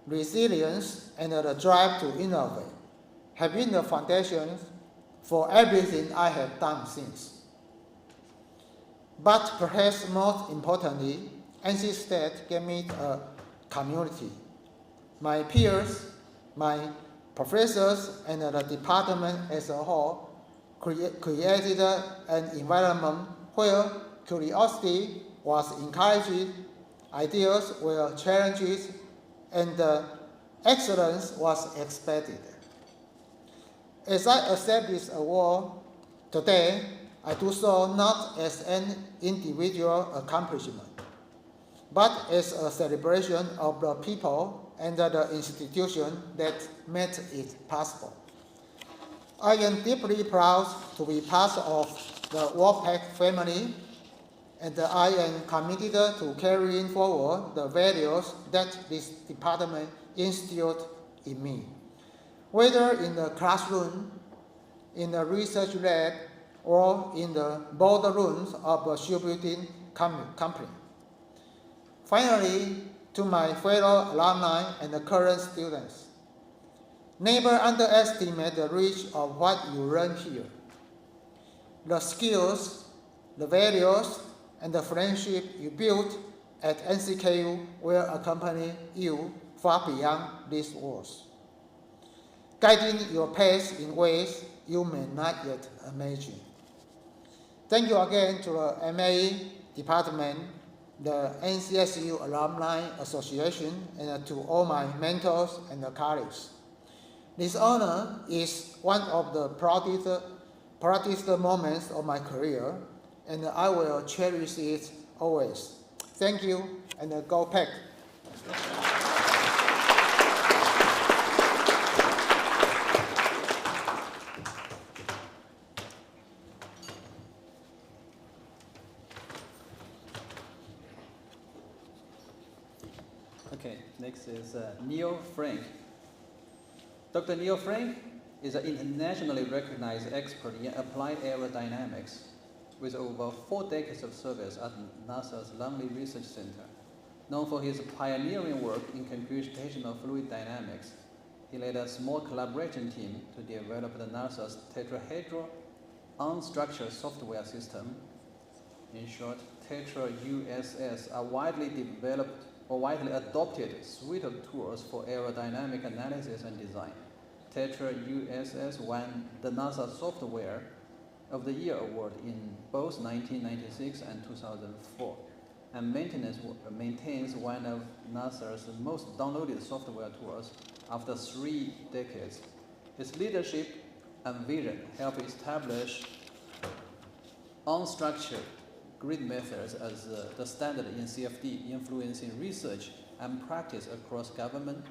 resilience, and the drive to innovate, have been the foundations for everything I have done since. But perhaps most importantly, NC State gave me a community. My peers, my professors, and the department as a whole created an environment where curiosity was encouraged, ideas were challenged, and excellence was expected. As I accept this award today, I do so not as an individual accomplishment, but as a celebration of the people and the institution that made it possible. I am deeply proud to be part of the WorldPac family, and I am committed to carrying forward the values that this department instilled in me. Whether in the classroom, in the research lab, or in the boardrooms of a shipbuilding company. Finally, to my fellow alumni and the current students, never underestimate the reach of what you learn here. The skills, the values, and the friendship you build at NCKU will accompany you far beyond these walls, guiding your path in ways you may not yet imagine. Thank you again to the MAE department, the NCSU Alumni Association, and to all my mentors and colleagues. This honor is one of the proudest moments of my career, and I will cherish it always. Thank you, and go Pack. Okay, next is Neil Frank. Dr. Neil Frank is an internationally recognized expert in applied aerodynamics with over 4 decades of service at NASA's Alumni Research Center. Known for his pioneering work in computational fluid dynamics, he led a small collaboration team to develop the NASA's tetrahedral unstructured software system. In short, Tetra-USS are widely developed or widely adopted suite of tools for aerodynamic analysis and design. Tetra-USS won the NASA Software of the Year award in both 1996 and 2004, and maintains one of NASA's most downloaded software tools after 3 decades. His leadership and vision helped establish unstructured grid methods as the standard in CFD, influencing research and practice across government,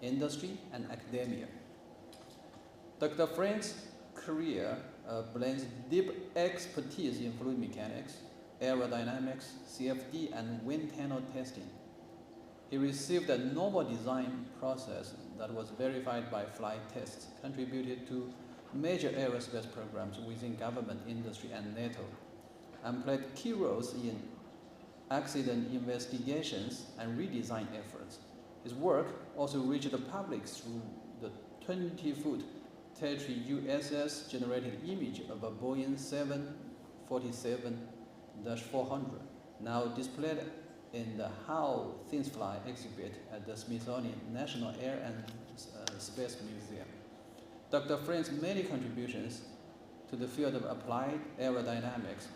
industry, and academia. Dr. Frank's career blends deep expertise in fluid mechanics, aerodynamics, CFD, and wind tunnel testing. He received a novel design process that was verified by flight tests, contributed to major aerospace programs within government, industry, and NATO, and played key roles in accident investigations and redesign efforts. His work also reached the public through the 20-foot Tetra-USS generated image of a Boeing 747-400, now displayed in the How Things Fly exhibit at the Smithsonian National Air and Space Museum. Dr. Frank's many contributions to the field of applied aerodynamics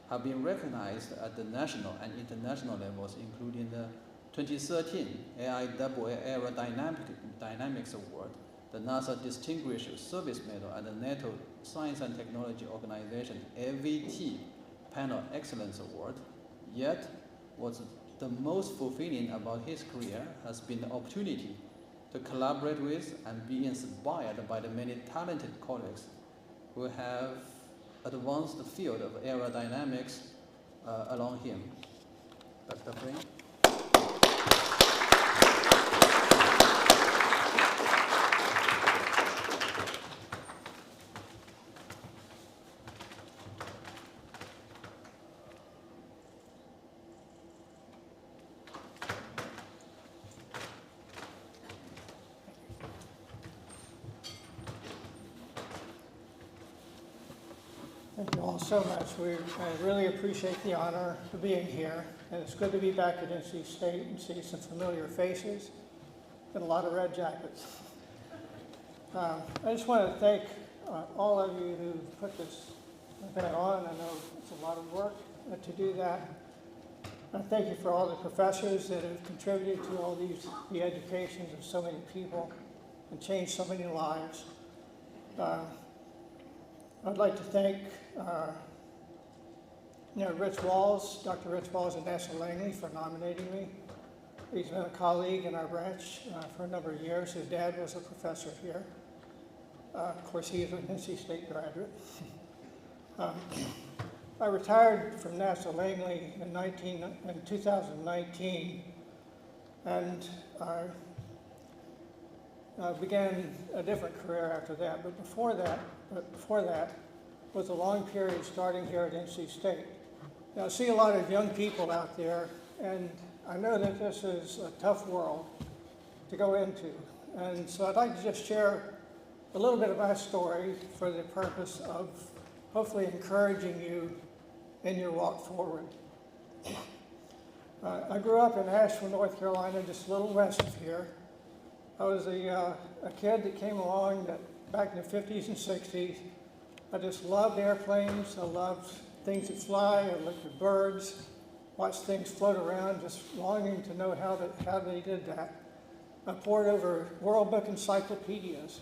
have been recognized at the national and international levels, including the 2013 AIAA Aerodynamics Award, the NASA Distinguished Service Medal, and the NATO Science and Technology Organization AVT Panel Excellence Award. Yet, what's the most fulfilling about his career has been the opportunity to collaborate with and be inspired by the many talented colleagues who have advanced the field of aerodynamics along him. Dr. Frank. Thank you all so much. I really appreciate the honor of being here. And it's good to be back at NC State and see some familiar faces and a lot of red jackets. I just want to thank all of you who put this event on. I know it's a lot of work to do that. I thank you for all the professors that have contributed to all the educations of so many people and changed so many lives. I'd like to thank Rich Walls, Dr. Rich Walls and National Langley for nominating me. He's been a colleague in our branch for a number of years. His dad was a professor here. Of course, he is an NC State graduate. I retired from National Langley in 2019, and I began a different career after that. But before that was a long period starting here at NC State. Now, I see a lot of young people out there, and I know that this is a tough world to go into. And so I'd like to just share a little bit of my story for the purpose of hopefully encouraging you in your walk forward. I grew up in Asheville, North Carolina, just a little west of here. I was a kid that came along that back in the 50s and 60s. I just loved airplanes. I loved things that fly. I looked at birds, watched things float around, just longing to know how they did that. I pored over World Book encyclopedias,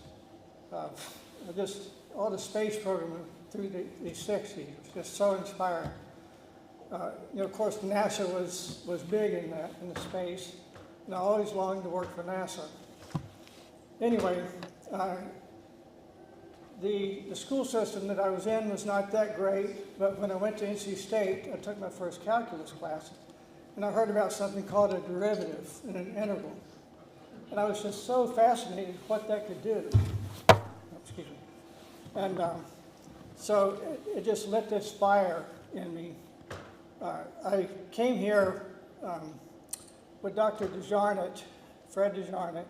just all the space program through the 60s. It was just so inspiring. Of course, NASA was big in the space, and I always longed to work for NASA. Anyway, the school system that I was in was not that great, but when I went to NC State, I took my first calculus class, and I heard about something called a derivative and an integral. And I was just so fascinated with what that could do. Oh, excuse me. And so it just lit this fire in me. I came here with Dr. DeJarnett, Fred DeJarnett,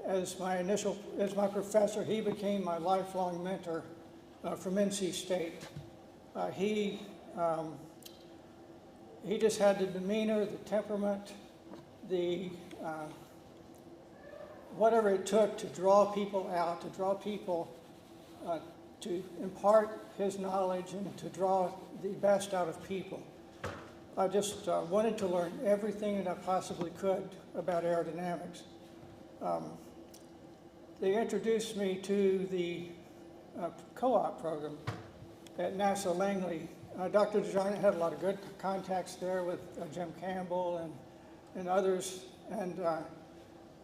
as my professor. He became my lifelong mentor from NC State. He just had the demeanor, the temperament, the whatever it took to draw people out, to draw people, to impart his knowledge and to draw the best out of people. I just wanted to learn everything that I possibly could about aerodynamics. They introduced me to the co-op program at NASA Langley. Dr. DeJarnett had a lot of good contacts there with Jim Campbell and others. And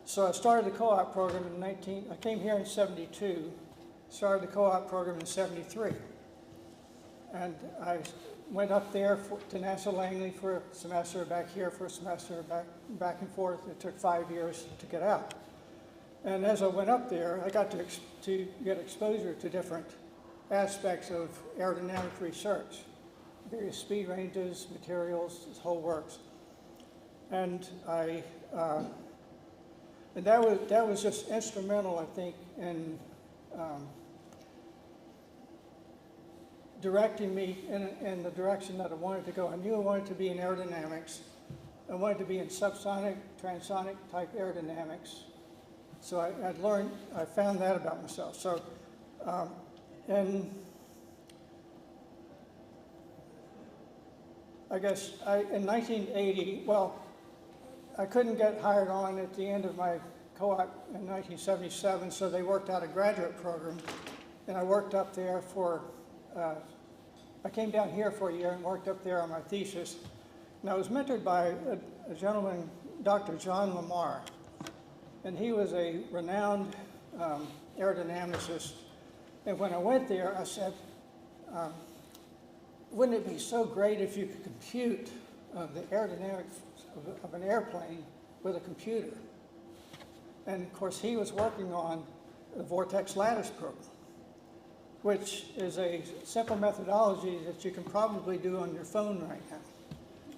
so I started the co-op program I came here in 72, started the co-op program in 73. And I went up there to NASA Langley for a semester, back here for a semester, back and forth. It took 5 years to get out. And as I went up there, I got to get exposure to different aspects of aerodynamic research, various speed ranges, materials, this whole works. And and that was just instrumental, I think, in directing me in the direction that I wanted to go. I knew I wanted to be in aerodynamics. I wanted to be in subsonic, transonic type aerodynamics. So I found that about myself. So, and I guess in 1980, well, I couldn't get hired on at the end of my co-op in 1977, so they worked out a graduate program, and I worked up there I came down here for a year and worked up there on my thesis, and I was mentored by a gentleman, Dr. John Lamar, and he was a renowned aerodynamicist, and when I went there, I said, wouldn't it be so great if you could compute the aerodynamics of an airplane with a computer? And of course, he was working on the vortex lattice program, which is a simple methodology that you can probably do on your phone right now.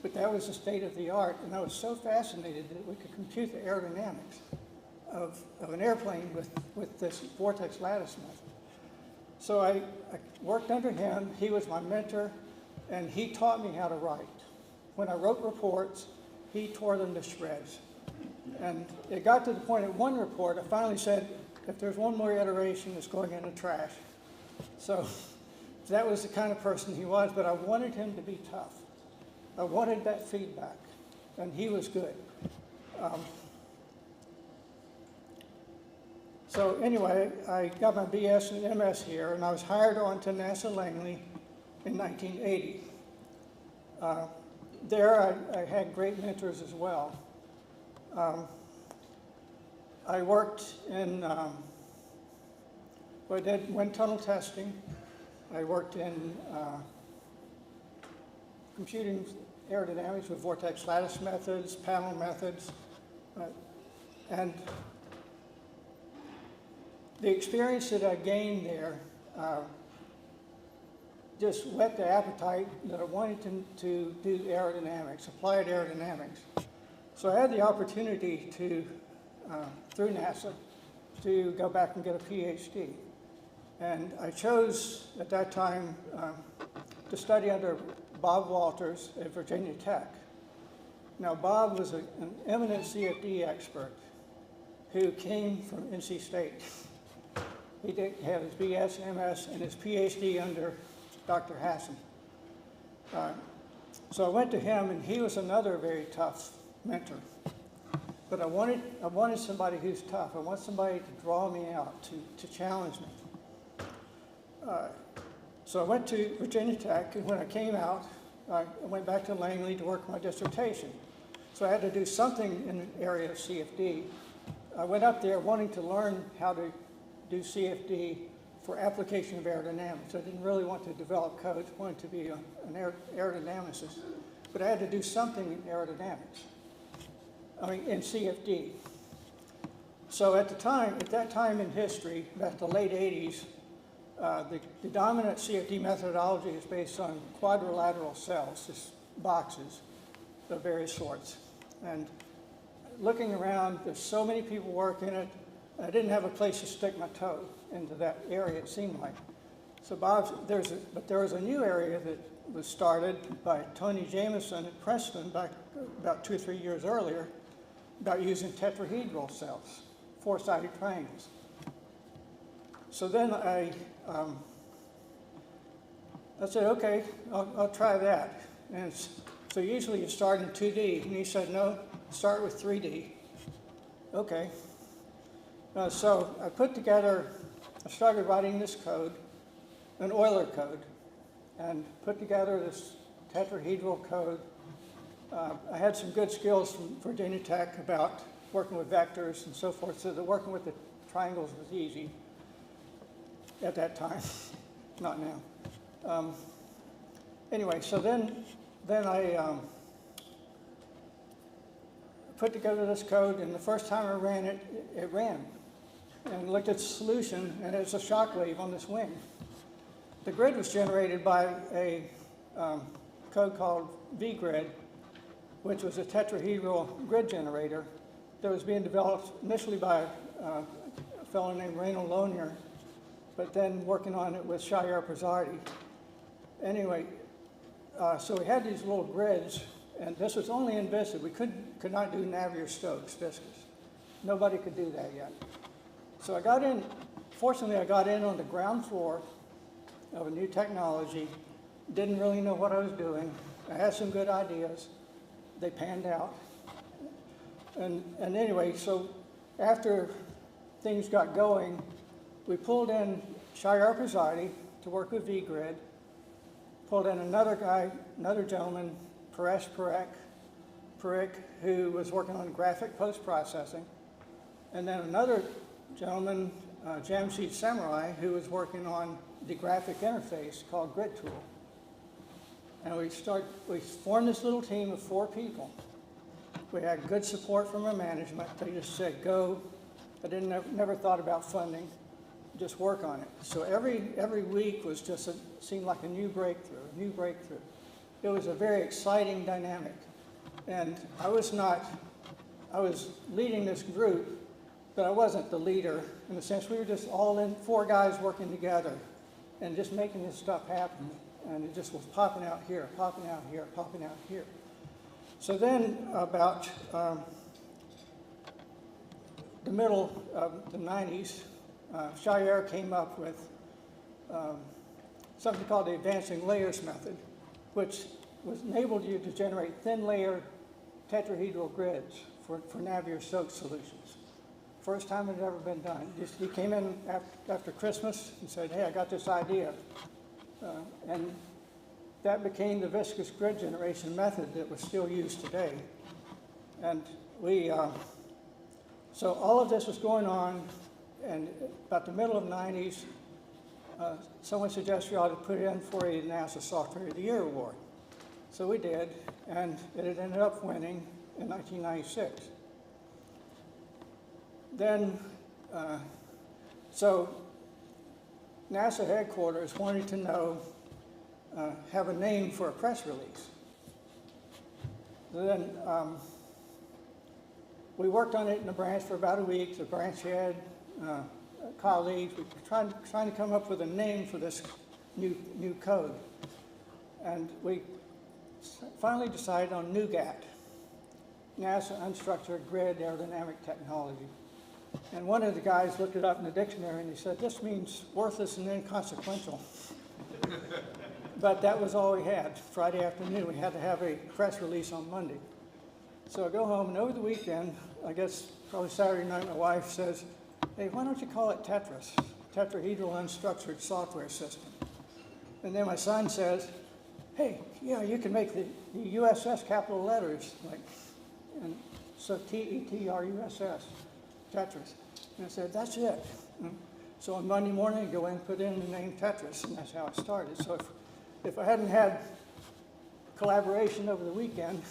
But that was the state of the art, and I was so fascinated that we could compute the aerodynamics of an airplane with this vortex lattice method. So I worked under him. He was my mentor, and he taught me how to write. When I wrote reports, he tore them to shreds. And it got to the point at one report, I finally said, if there's one more iteration, it's going in the trash. So that was the kind of person he was, but I wanted him to be tough. I wanted that feedback, and he was good. So anyway, I got my BS and MS here, and I was hired on to NASA Langley in 1980. There I had great mentors as well. I worked in, I did wind tunnel testing. I worked in computing aerodynamics with vortex lattice methods, panel methods, and the experience that I gained there just whet the appetite that I wanted to do aerodynamics, applied aerodynamics. So I had the opportunity to, through NASA, to go back and get a PhD. And I chose at that time to study under Bob Walters at Virginia Tech. Now Bob was an eminent CFD expert who came from NC State. He had his BS, MS, and his PhD under Dr. Hassan. So I went to him, and he was another very tough mentor. But I wanted somebody who's tough. I want somebody to draw me out, to challenge me. So I went to Virginia Tech, and when I came out, I went back to Langley to work my dissertation. So I had to do something in the area of CFD. I went up there wanting to learn how to do CFD for application of aerodynamics. I didn't really want to develop code, I wanted to be an aerodynamicist. But I had to do something in aerodynamics, in CFD. So at that time in history, back to the late 80s, the dominant CFD methodology is based on quadrilateral cells, just boxes of various sorts. And looking around, there's so many people working it, I didn't have a place to stick my toe into that area, it seemed like. So but there was a new area that was started by Tony Jameson at Princeton back about 2 or 3 years earlier about using tetrahedral cells, 4-sided triangles. So then I said, okay, I'll try that. And so usually you start in 2D, and he said, no, start with 3D. Okay. So I started writing this code, an Euler code, and put together this tetrahedral code. I had some good skills from Virginia Tech about working with vectors and so forth, so that working with the triangles was easy at that time, not now. Anyway, so then I put together this code, and the first time I ran it, it ran. And looked at the solution, and it was a shock wave on this wing. The grid was generated by a code called vGrid, which was a tetrahedral grid generator that was being developed initially by a fellow named Reynold Lonier, but then working on it with Shahryar Prasadi. Anyway, so we had these little grids, and this was only in VISTA. We could not do Navier-Stokes viscous. Nobody could do that yet. So I got in, fortunately I got in on the ground floor of a new technology, didn't really know what I was doing. I had some good ideas, they panned out. And anyway, so after things got going, we pulled in Shahryar Prasadi to work with vGrid, pulled in another guy, another gentleman, Paresh Parikh, who was working on graphic post-processing, and then another gentleman, Jamshid Samurai, who was working on the graphic interface called Grid Tool. And we formed this little team of 4 people. We had good support from our management. They just said, go. I never thought about funding, just work on it. So every week was just seemed like a new breakthrough. It was a very exciting dynamic. And I was leading this group, but I wasn't the leader in the sense we were just all in, 4 guys working together and just making this stuff happen. And it just was popping out here, popping out here, popping out here. So then about the middle of the 90s, Shahryar came up with something called the advancing layers method, which enabled you to generate thin layer tetrahedral grids for Navier soak solutions. First time it had ever been done. He came in after Christmas and said, hey, I got this idea. And that became the viscous grid generation method that was still used today. And so all of this was going on, and about the middle of the 90s, someone suggested we ought to put it in for a NASA Software of the Year award. So we did, and it had ended up winning in 1996. Then, so NASA headquarters wanted to know, have a name for a press release. Then we worked on it in the branch for about a week. The branch head, colleagues, we were trying to come up with a name for this new code. And we finally decided on NUGAT, NASA Unstructured Grid Aerodynamic Technology. And one of the guys looked it up in the dictionary and he said, this means worthless and inconsequential. But that was all we had. Friday afternoon, we had to have a press release on Monday. So I go home, and over the weekend, I guess probably Saturday night, my wife says, hey, why don't you call it Tetris, Tetrahedral Unstructured Software System? And then my son says, hey, yeah, you can make the USS capital letters, like, and so T-E-T-R-U-S-S, Tetris. And I said, that's it. So on Monday morning, I go in and put in the name Tetris, and that's how it started. So if I hadn't had collaboration over the weekend,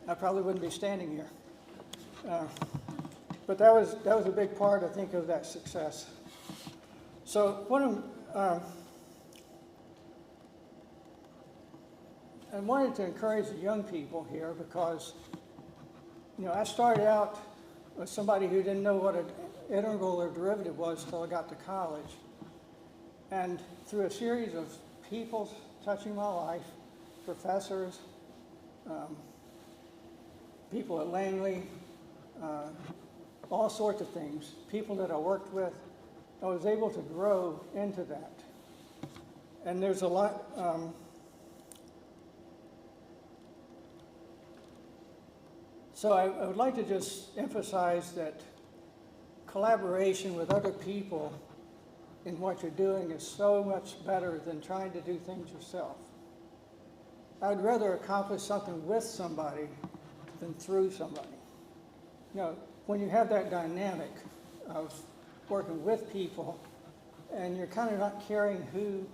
I probably wouldn't be standing here. But that was a big part, I think, of that success. So I wanted to encourage the young people here because, I started out with somebody who didn't know what an integral or derivative was until I got to college. And through a series of people touching my life, professors, people at Langley, all sorts of things, people that I worked with, I was able to grow into that. And there's a lot, so I would like to just emphasize that collaboration with other people in what you're doing is so much better than trying to do things yourself. I'd rather accomplish something with somebody than through somebody. When you have that dynamic of working with people and you're kind of not caring who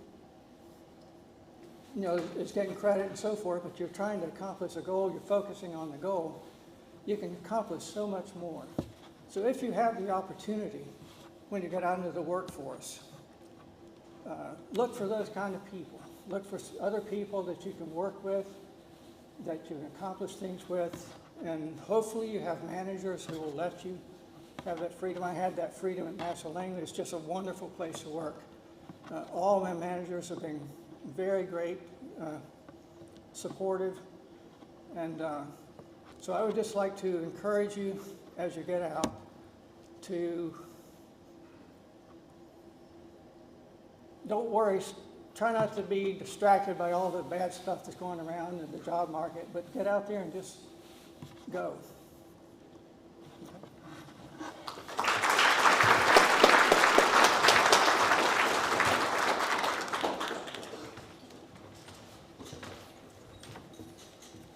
is getting credit and so forth, but you're trying to accomplish a goal, you're focusing on the goal, you can accomplish so much more. So if you have the opportunity when you get out into the workforce, look for those kind of people. Look for other people that you can work with, that you can accomplish things with, and hopefully you have managers who will let you have that freedom. I had that freedom at NASA Langley. It's just a wonderful place to work. All my managers have been very great, supportive, and so I would just like to encourage you as you get out to don't worry, try not to be distracted by all the bad stuff that's going around in the job market, but get out there and just go.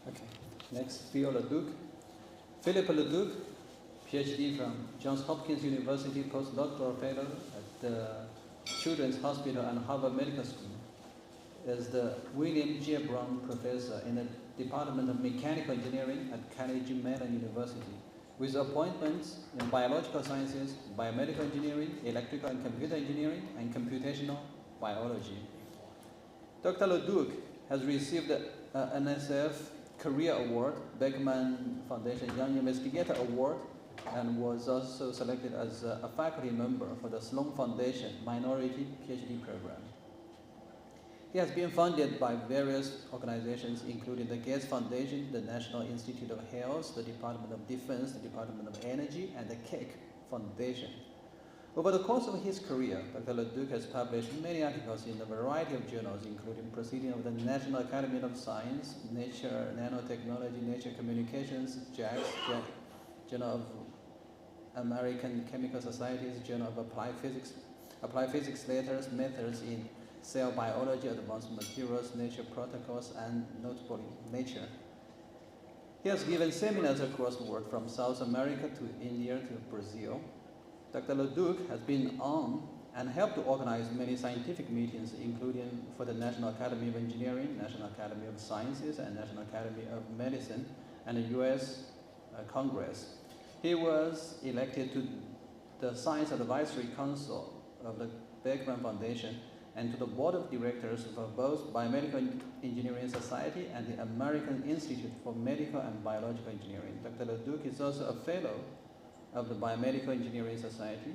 Okay, next, Phil Leduc. Philip Leduc, PhD from Johns Hopkins University, postdoctoral fellow at the Children's Hospital and Harvard Medical School, is the William J. Brown Professor in the Department of Mechanical Engineering at Carnegie Mellon University, with appointments in biological sciences, biomedical engineering, electrical and computer engineering, and computational biology. Dr. Leduc has received an NSF Career Award, Beckman Foundation Young Investigator Award, and was also selected as a faculty member for the Sloan Foundation Minority PhD program. He has been funded by various organizations, including the Gates Foundation, the National Institute of Health, the Department of Defense, the Department of Energy, and the Keck Foundation. Over the course of his career, Dr. Leduc has published many articles in a variety of journals, including Proceedings of the National Academy of Science, Nature Nanotechnology, Nature Communications, JACS, Journal of American Chemical Societies, Journal of Applied Physics Letters, Methods in Cell Biology, Advanced Materials, Nature Protocols, and notably Nature. He has given seminars across the world, from South America to India to Brazil. Dr. Leduc has been on and helped to organize many scientific meetings, including for the National Academy of Engineering, National Academy of Sciences, and National Academy of Medicine, and the U.S. Congress. He was elected to the Science Advisory Council of the Beckman Foundation and to the board of directors of both Biomedical Engineering Society and the American Institute for Medical and Biological Engineering. Dr. Leduc is also a fellow of the Biomedical Engineering Society,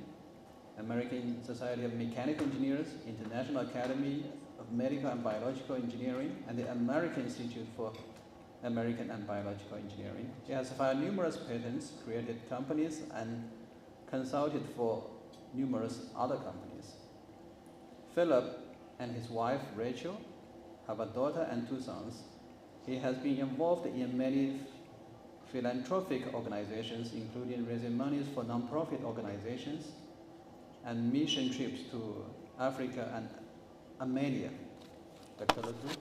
American Society of Mechanical Engineers, International Academy of Medical and Biological Engineering, and the American Institute for American and Biological Engineering. He has filed numerous patents, created companies, and consulted for numerous other companies. Philip and his wife, Rachel, have a daughter and 2 sons. He has been involved in many philanthropic organizations, including raising monies for nonprofit organizations and mission trips to Africa and Armenia. Dr. Leduc.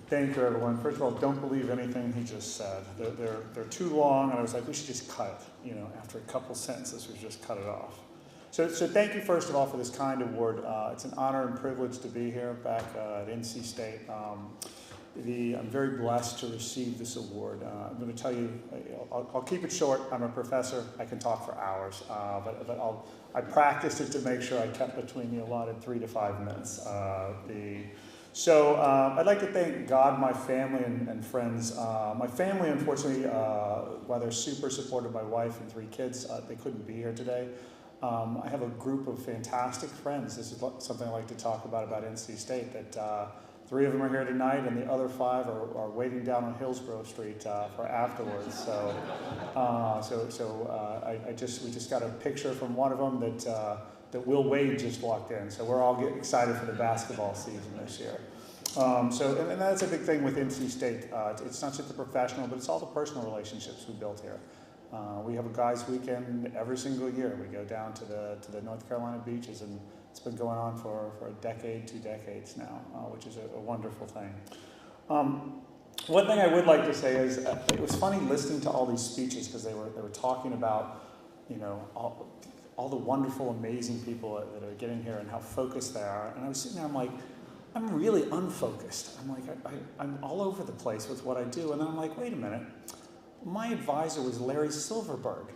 Thank you, everyone. First of all, don't believe anything he just said. They're too long, and I was like, we should just cut it. After a couple sentences, we just cut it off. So thank you, first of all, for this kind award. It's an honor and privilege to be here back at NC State. I'm very blessed to receive this award. I'm going to tell you, I'll keep it short. I'm a professor. I can talk for hours, but I practiced it to make sure I kept between the allotted 3 to 5 minutes. So I'd like to thank God, my family, and friends. My family, unfortunately, while they're super supportive, my wife and 3 kids, they couldn't be here today. I have a group of fantastic friends. This is something I like to talk about NC State, that 3 of them are here tonight, and the other 5 are waiting down on Hillsborough Street for afterwards. We just got a picture from one of them that Will Wade just walked in. So we're all getting excited for the basketball season this year. And that's a big thing with NC State. It's not just the professional, but it's all the personal relationships we built here. We have a guys' weekend every single year. We go down to the North Carolina beaches, and it's been going on for a decade, 2 decades now, which is a wonderful thing. One thing I would like to say is it was funny listening to all these speeches, because they were talking about all the wonderful, amazing people that are getting here and how focused they are. And I was sitting there, I'm like, I'm really unfocused. I'm like, I'm all over the place with what I do. And then I'm like, wait a minute. My advisor was Larry Silverberg.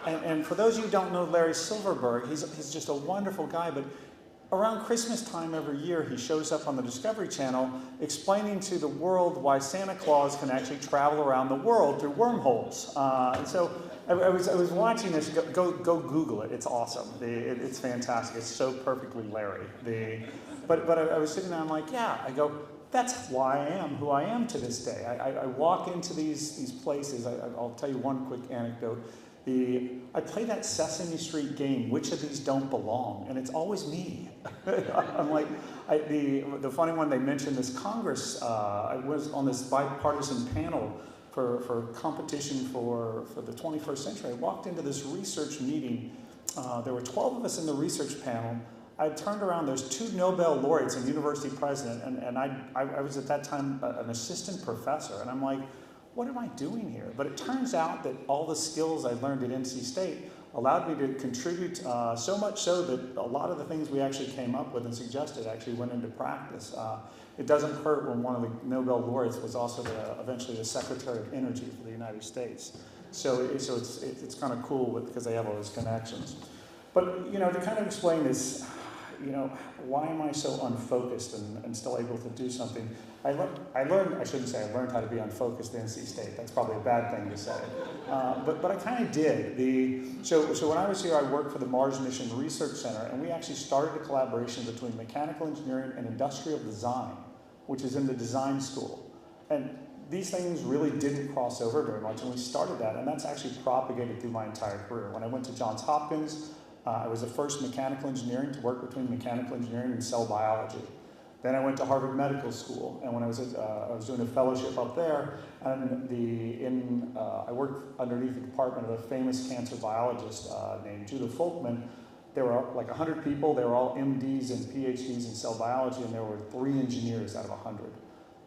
and for those of you who don't know Larry Silverberg, he's just a wonderful guy. But around Christmas time every year, he shows up on the Discovery Channel explaining to the world why Santa Claus can actually travel around the world through wormholes. And so I was watching this. Go Google it. It's awesome. It's fantastic. It's so perfectly Larry. But I was sitting there. I'm like, yeah. I go, that's why I am who I am to this day. I walk into these places. I'll tell you one quick anecdote. I play that Sesame Street game, Which of These Don't Belong? And it's always me. I'm like, the funny one, they mentioned this Congress. I was on this bipartisan panel for competition for the 21st century. I walked into this research meeting. There were 12 of us in the research panel. I turned around, there's 2 Nobel laureates and university president, and I was at that time an assistant professor, and I'm like, what am I doing here? But it turns out that all the skills I learned at NC State allowed me to contribute so much so that a lot of the things we actually came up with and suggested actually went into practice. It doesn't hurt when one of the Nobel laureates was also eventually the Secretary of Energy for the United States. So it's kind of cool because they have all those connections. But to kind of explain this, why am I so unfocused and still able to do something? I learned how to be unfocused at NC State. That's probably a bad thing to say. But I kind of did. So when I was here, I worked for the Mars Mission Research Center, and we actually started a collaboration between mechanical engineering and industrial design, which is in the design school. And these things really didn't cross over very much, and we started that, and that's actually propagated through my entire career. When I went to Johns Hopkins, I was the first mechanical engineering to work between mechanical engineering and cell biology. Then I went to Harvard Medical School, and when I was doing a fellowship up there, and I worked underneath the department of a famous cancer biologist named Judah Folkman. There were like 100 people. They were all MDs and PhDs in cell biology, and there were 3 engineers out of 100.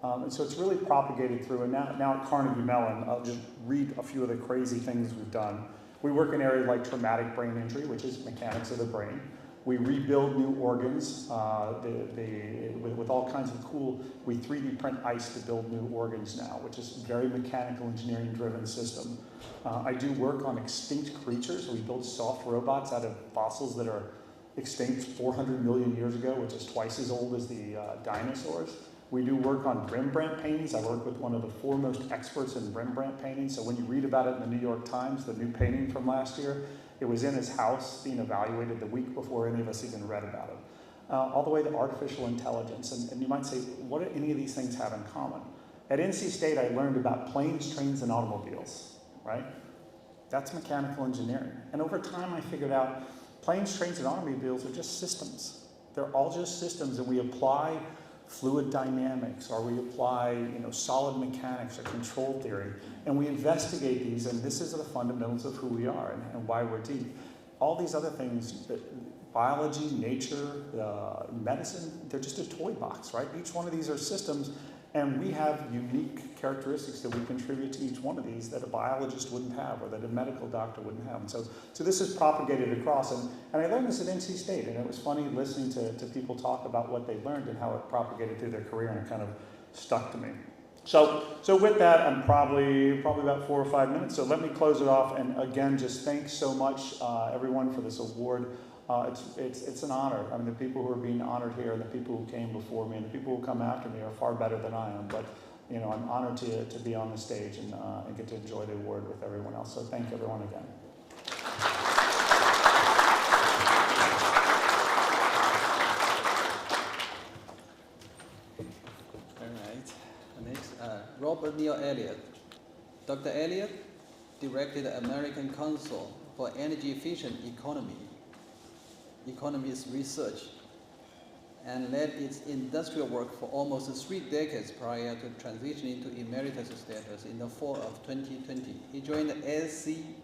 And so it's really propagated through. And now at Carnegie Mellon, I'll just read a few of the crazy things we've done. We work in areas like traumatic brain injury, which is mechanics of the brain. We rebuild new organs with all kinds of cool, we 3D print ice to build new organs now, which is a very mechanical engineering driven system. I do work on extinct creatures. We build soft robots out of fossils that are extinct 400 million years ago, which is twice as old as the dinosaurs. We do work on Rembrandt paintings. I work with one of the foremost experts in Rembrandt paintings. So when you read about it in the New York Times, the new painting from last year, it was in his house being evaluated the week before any of us even read about it. All the way to artificial intelligence. And you might say, what do any of these things have in common? At NC State, I learned about planes, trains, and automobiles, right? That's mechanical engineering. And over time, I figured out planes, trains, and automobiles are just systems. They're all just systems, and we apply fluid dynamics, or we apply solid mechanics or control theory, and we investigate these, and this is the fundamentals of who we are and why we're deep. All these other things, biology, nature, medicine, they're just a toy box, right? Each one of these are systems, and we have unique characteristics that we contribute to each one of these that a biologist wouldn't have, or that a medical doctor wouldn't have. And so this is propagated across, and I learned this at NC State, and it was funny listening to people talk about what they learned and how it propagated through their career, and it kind of stuck to me. So with that, I'm probably about 4 or 5 minutes, so let me close it off, and again, just thanks so much, everyone, for this award. It's an honor. I mean, the people who are being honored here, and the people who came before me, and the people who come after me are far better than I am. But I'm honored to be on the stage and get to enjoy the award with everyone else. So thank everyone again. All right. Next, Robert Neal Elliott. Dr. Elliott directed the American Council for Energy Efficient Economies Research, and led its industrial work for almost 3 decades prior to transitioning to emeritus status in the fall of 2020. He joined the SCEE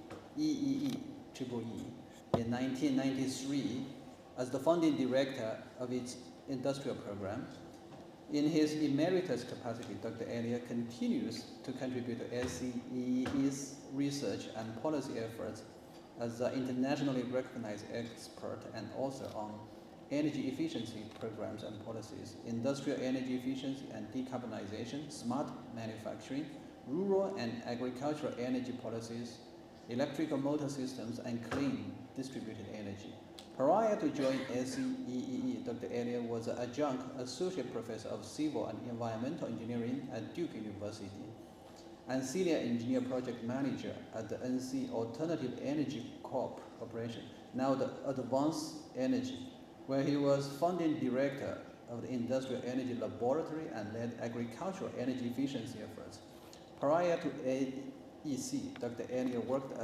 in 1993 as the founding director of its industrial program. In his emeritus capacity, Dr. Elliott continues to contribute to SCEE's research and policy efforts as an internationally recognized expert and author on energy efficiency programs and policies, industrial energy efficiency and decarbonization, smart manufacturing, rural and agricultural energy policies, electrical motor systems, and clean distributed energy. Prior to joining SCEE, Dr. Elliott was an adjunct associate professor of civil and environmental engineering at Duke University, and senior engineer project manager at the NC Alternative Energy Corporation, now the Advanced Energy, where he was founding director of the Industrial Energy Laboratory and led agricultural energy efficiency efforts. Prior to AEC, Dr. Elliott worked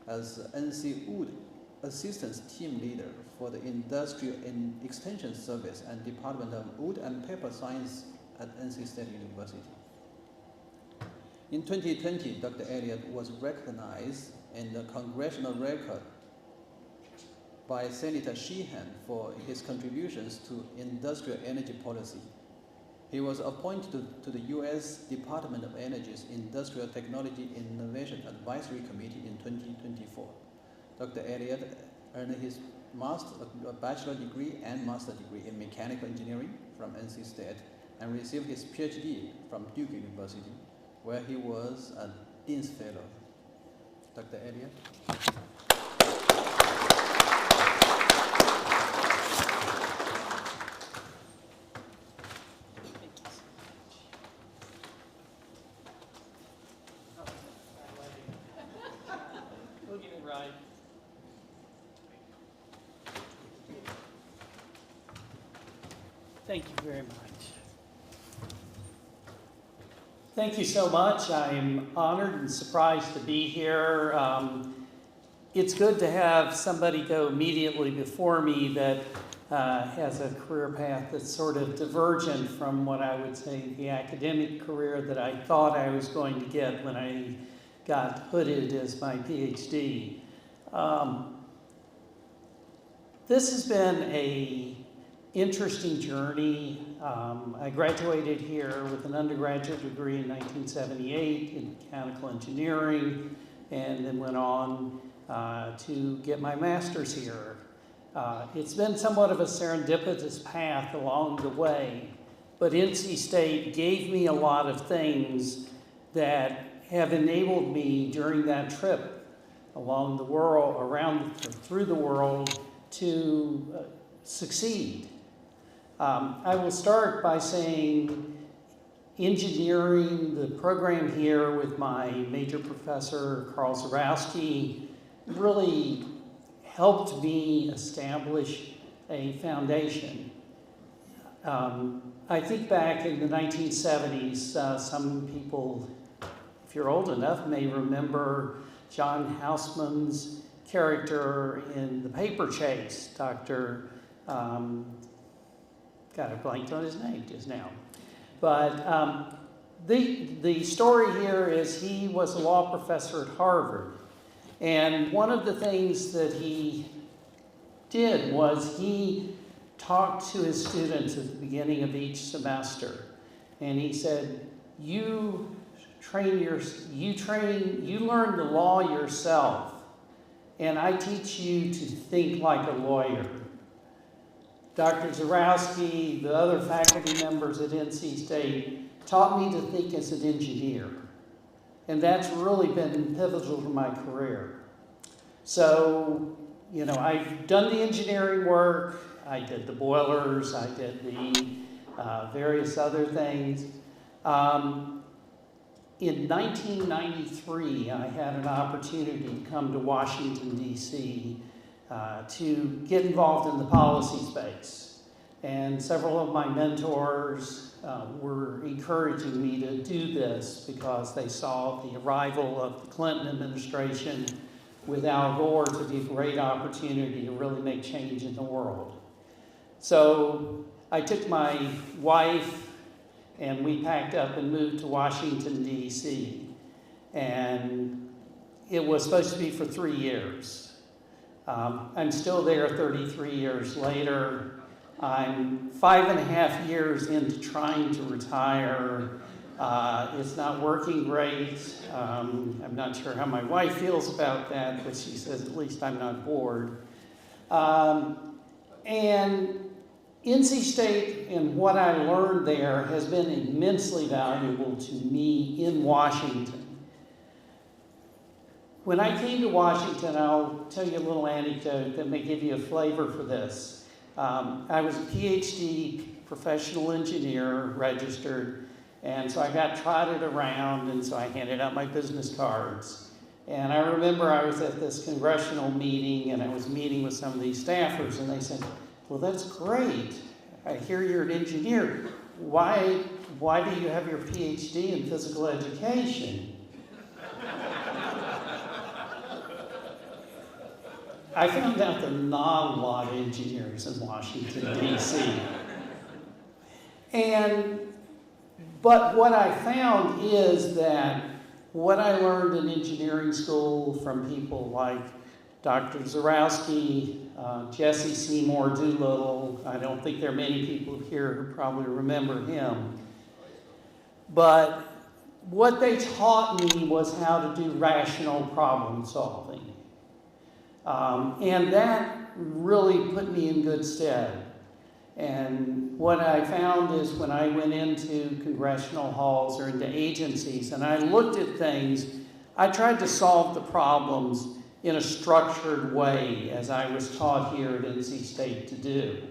as NC Wood Assistance Team Leader for the Industrial Extension Service and Department of Wood and Paper Science at NC State University. In 2020, Dr. Elliott was recognized in the Congressional Record by Senator Sheehan for his contributions to industrial energy policy. He was appointed to the U.S. Department of Energy's Industrial Technology Innovation Advisory Committee in 2024. Dr. Elliott earned his bachelor degree and master degree in mechanical engineering from NC State and received his PhD from Duke University, where he was a Dean's Fellow. Dr. Elliott. Thank you very much. Thank you so much. I'm honored and surprised to be here. It's good to have somebody go immediately before me that has a career path that's sort of divergent from what I would say the academic career that I thought I was going to get when I got hooded as my PhD. This has been a interesting journey. I graduated here with an undergraduate degree in 1978 in mechanical engineering, and then went on to get my master's here. It's been somewhat of a serendipitous path along the way, but NC State gave me a lot of things that have enabled me during that trip along the world, through the world, to succeed. I will start by saying engineering, the program here with my major professor, Carl Zarowski, really helped me establish a foundation. I think back in the 1970s, some people, if you're old enough, may remember John Houseman's character in The Paper Chase, Dr. God, I blanked on his name just now. But the story here is he was a law professor at Harvard. And one of the things that he did was he talked to his students at the beginning of each semester. And he said, you learn the law yourself, and I teach you to think like a lawyer. Dr. Zarowski, the other faculty members at NC State, taught me to think as an engineer. And that's really been pivotal to my career. So, you know, I've done the engineering work, I did the boilers, I did the various other things. In 1993, I had an opportunity to come to Washington, D.C. To get involved in the policy space. And several of my mentors were encouraging me to do this because they saw the arrival of the Clinton administration with Al Gore to be a great opportunity to really make change in the world. So I took my wife and we packed up and moved to Washington, D.C. And it was supposed to be for 3 years. I'm still there 33 years later. I'm 5.5 years into trying to retire. It's not working great. I'm not sure how my wife feels about that, but she says at least I'm not bored. And NC State and what I learned there has been immensely valuable to me in Washington. When I came to Washington, I'll tell you a little anecdote that may give you a flavor for this. I was a PhD professional engineer, registered, and so I got trotted around, and so I handed out my business cards. And I remember I was at this congressional meeting, and I was meeting with some of these staffers, and they said, well, that's great. I hear you're an engineer. Why do you have your PhD in physical education? I found out there are not a lot of engineers in Washington, D.C. But what I found is that what I learned in engineering school from people like Dr. Zarowski, Jesse Seymour Doolittle, I don't think there are many people here who probably remember him, but what they taught me was how to do rational problem solving. And that really put me in good stead. And what I found is when I went into congressional halls or into agencies and I looked at things, I tried to solve the problems in a structured way, as I was taught here at NC State to do.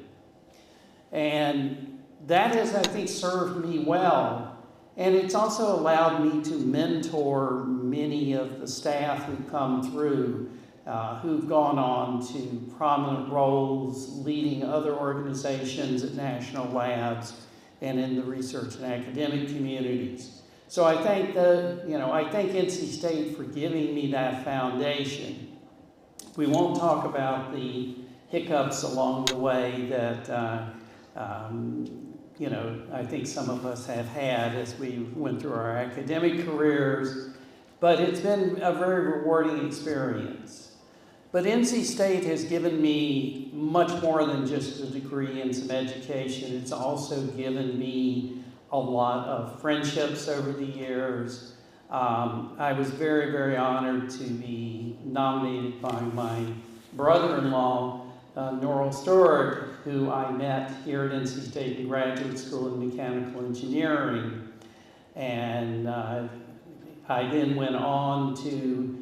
And that has, I think, served me well. And it's also allowed me to mentor many of the staff who come through who've gone on to prominent roles leading other organizations at national labs and in the research and academic communities. So I thank NC State for giving me that foundation. We won't talk about the hiccups along the way that I think some of us have had as we went through our academic careers, but it's been a very rewarding experience. But NC State has given me much more than just a degree and some education. It's also given me a lot of friendships over the years. I was very, very honored to be nominated by my brother-in-law, Norrell Stewart, who I met here at NC State in graduate school in mechanical engineering. And I then went on to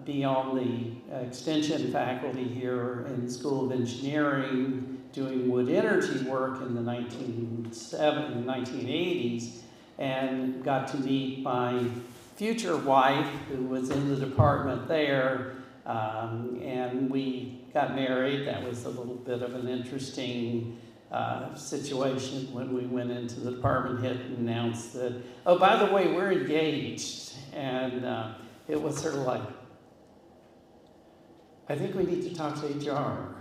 be on the extension faculty here in the School of Engineering, doing wood energy work in the 1980s, and got to meet my future wife, who was in the department there, and we got married. That was a little bit of an interesting situation when we went into the department head and announced that, oh, by the way, we're engaged. And it was sort of like, I think we need to talk to HR.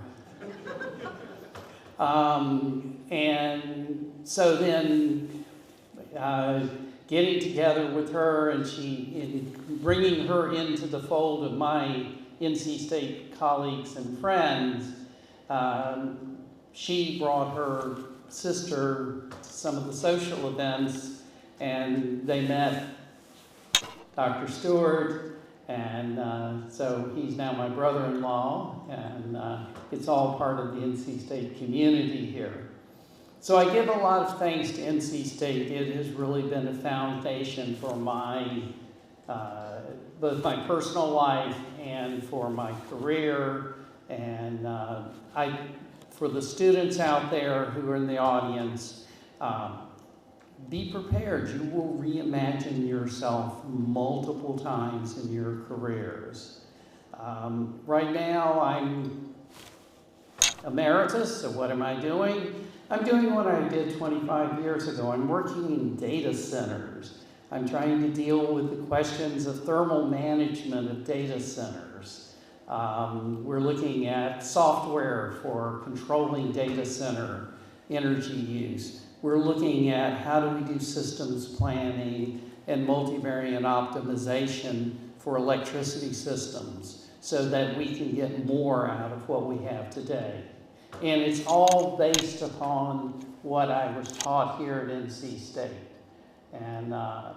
And so then getting together with her and bringing her into the fold of my NC State colleagues and friends, she brought her sister to some of the social events, and they met Dr. Stewart, and so he's now my brother-in-law, and it's all part of the NC State community here. So I give a lot of thanks to NC State. It has really been a foundation for my, both my personal life and for my career, and for the students out there who are in the audience, be prepared. You will reimagine yourself multiple times in your careers. Right now, I'm emeritus, so what am I doing? I'm doing what I did 25 years ago. I'm working in data centers. I'm trying to deal with the questions of thermal management of data centers. We're looking at software for controlling data center energy use. We're looking at how do we do systems planning and multivariate optimization for electricity systems so that we can get more out of what we have today. And it's all based upon what I was taught here at NC State. And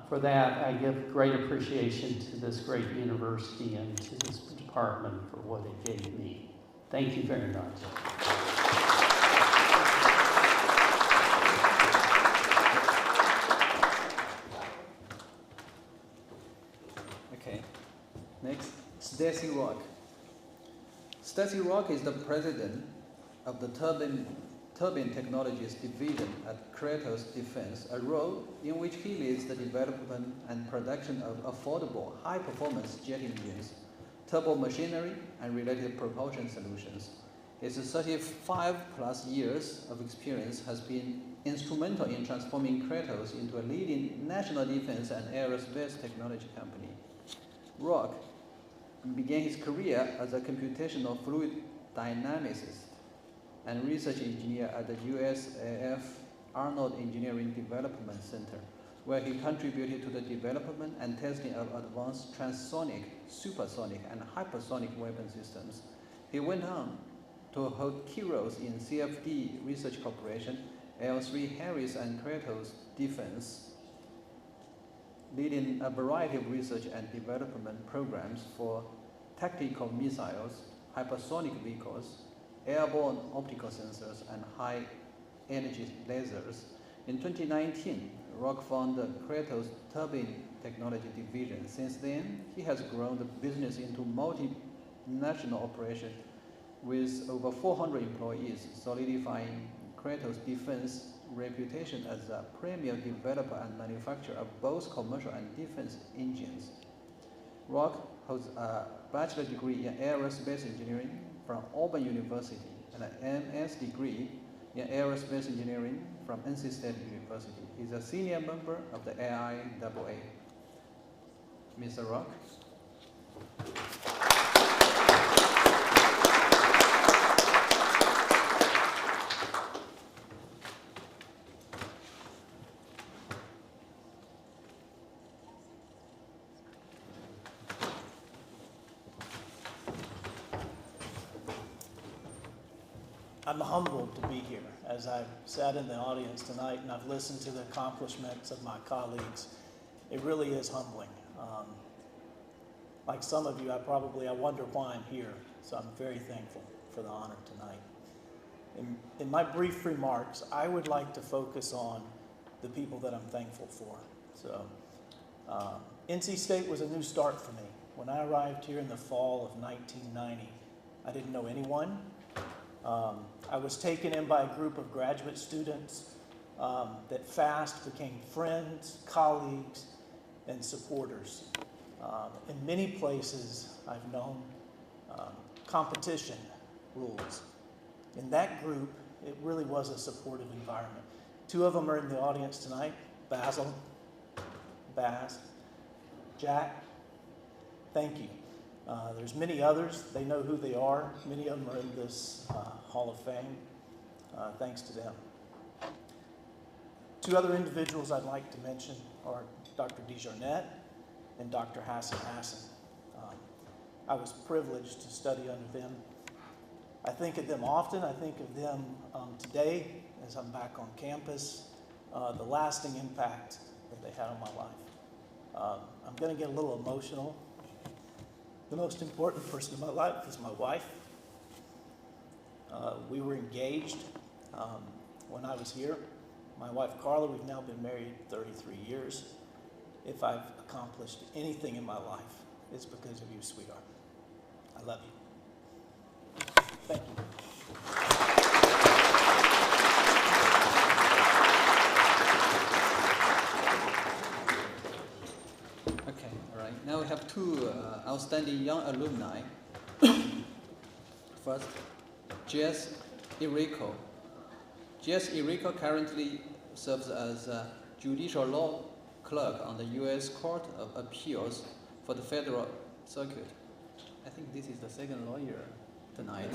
for that, I give great appreciation to this great university and to this department for what it gave me. Thank you very much. Okay, next, Stacy Rock. Stacy Rock is the president of the Turbine Technologies Division at Kratos Defense, a role in which he leads the development and production of affordable, high-performance jet engines, turbo machinery, and related propulsion solutions. His 35-plus years of experience has been instrumental in transforming Kratos into a leading national defense and aerospace technology company. Rock began his career as a computational fluid dynamicist and research engineer at the USAF Arnold Engineering Development Center, where he contributed to the development and testing of advanced transonic, supersonic, and hypersonic weapon systems. He went on to hold key roles in CFD Research Corporation, L3 Harris and Kratos Defense, leading a variety of research and development programs for tactical missiles, hypersonic vehicles, airborne optical sensors, and high-energy lasers. In 2019, Rock founded the Kratos Turbine Technology Division. Since then, he has grown the business into multinational operation with over 400 employees, solidifying Kratos Defense reputation as a premier developer and manufacturer of both commercial and defense engines. Rock holds a bachelor degree in aerospace engineering from Auburn University and an MS degree in aerospace engineering from NC State University. He's a senior member of the AIAA. Mr. Rock. I'm humbled to be here as I've sat in the audience tonight and I've listened to the accomplishments of my colleagues. It really is humbling. Like some of you, I wonder why I'm here, so I'm very thankful for the honor tonight. In my brief remarks, I would like to focus on the people that I'm thankful for. So, NC State was a new start for me. When I arrived here in the fall of 1990, I didn't know anyone. I was taken in by a group of graduate students that fast became friends, colleagues, and supporters. In many places, I've known competition rules. In that group, it really was a supportive environment. Two of them are in the audience tonight, Basil, Baz, Jack, thank you. There's many others, they know who they are. Many of them are in this Hall of Fame. Thanks to them. Two other individuals I'd like to mention are Dr. DeJarnette and Dr. Hassan Hassan. I was privileged to study under them. I think of them often. I think of them today as I'm back on campus, the lasting impact that they had on my life. I'm going to get a little emotional. The most important person in my life is my wife. We were engaged when I was here. My wife, Carla, we've now been married 33 years. If I've accomplished anything in my life, it's because of you, sweetheart. I love you. Thank you. Okay, all right. Now we have two outstanding young alumni. First, Jess Irico. Jess Irico currently serves as a judicial law clerk on the U.S. Court of Appeals for the Federal Circuit. I think this is the second lawyer tonight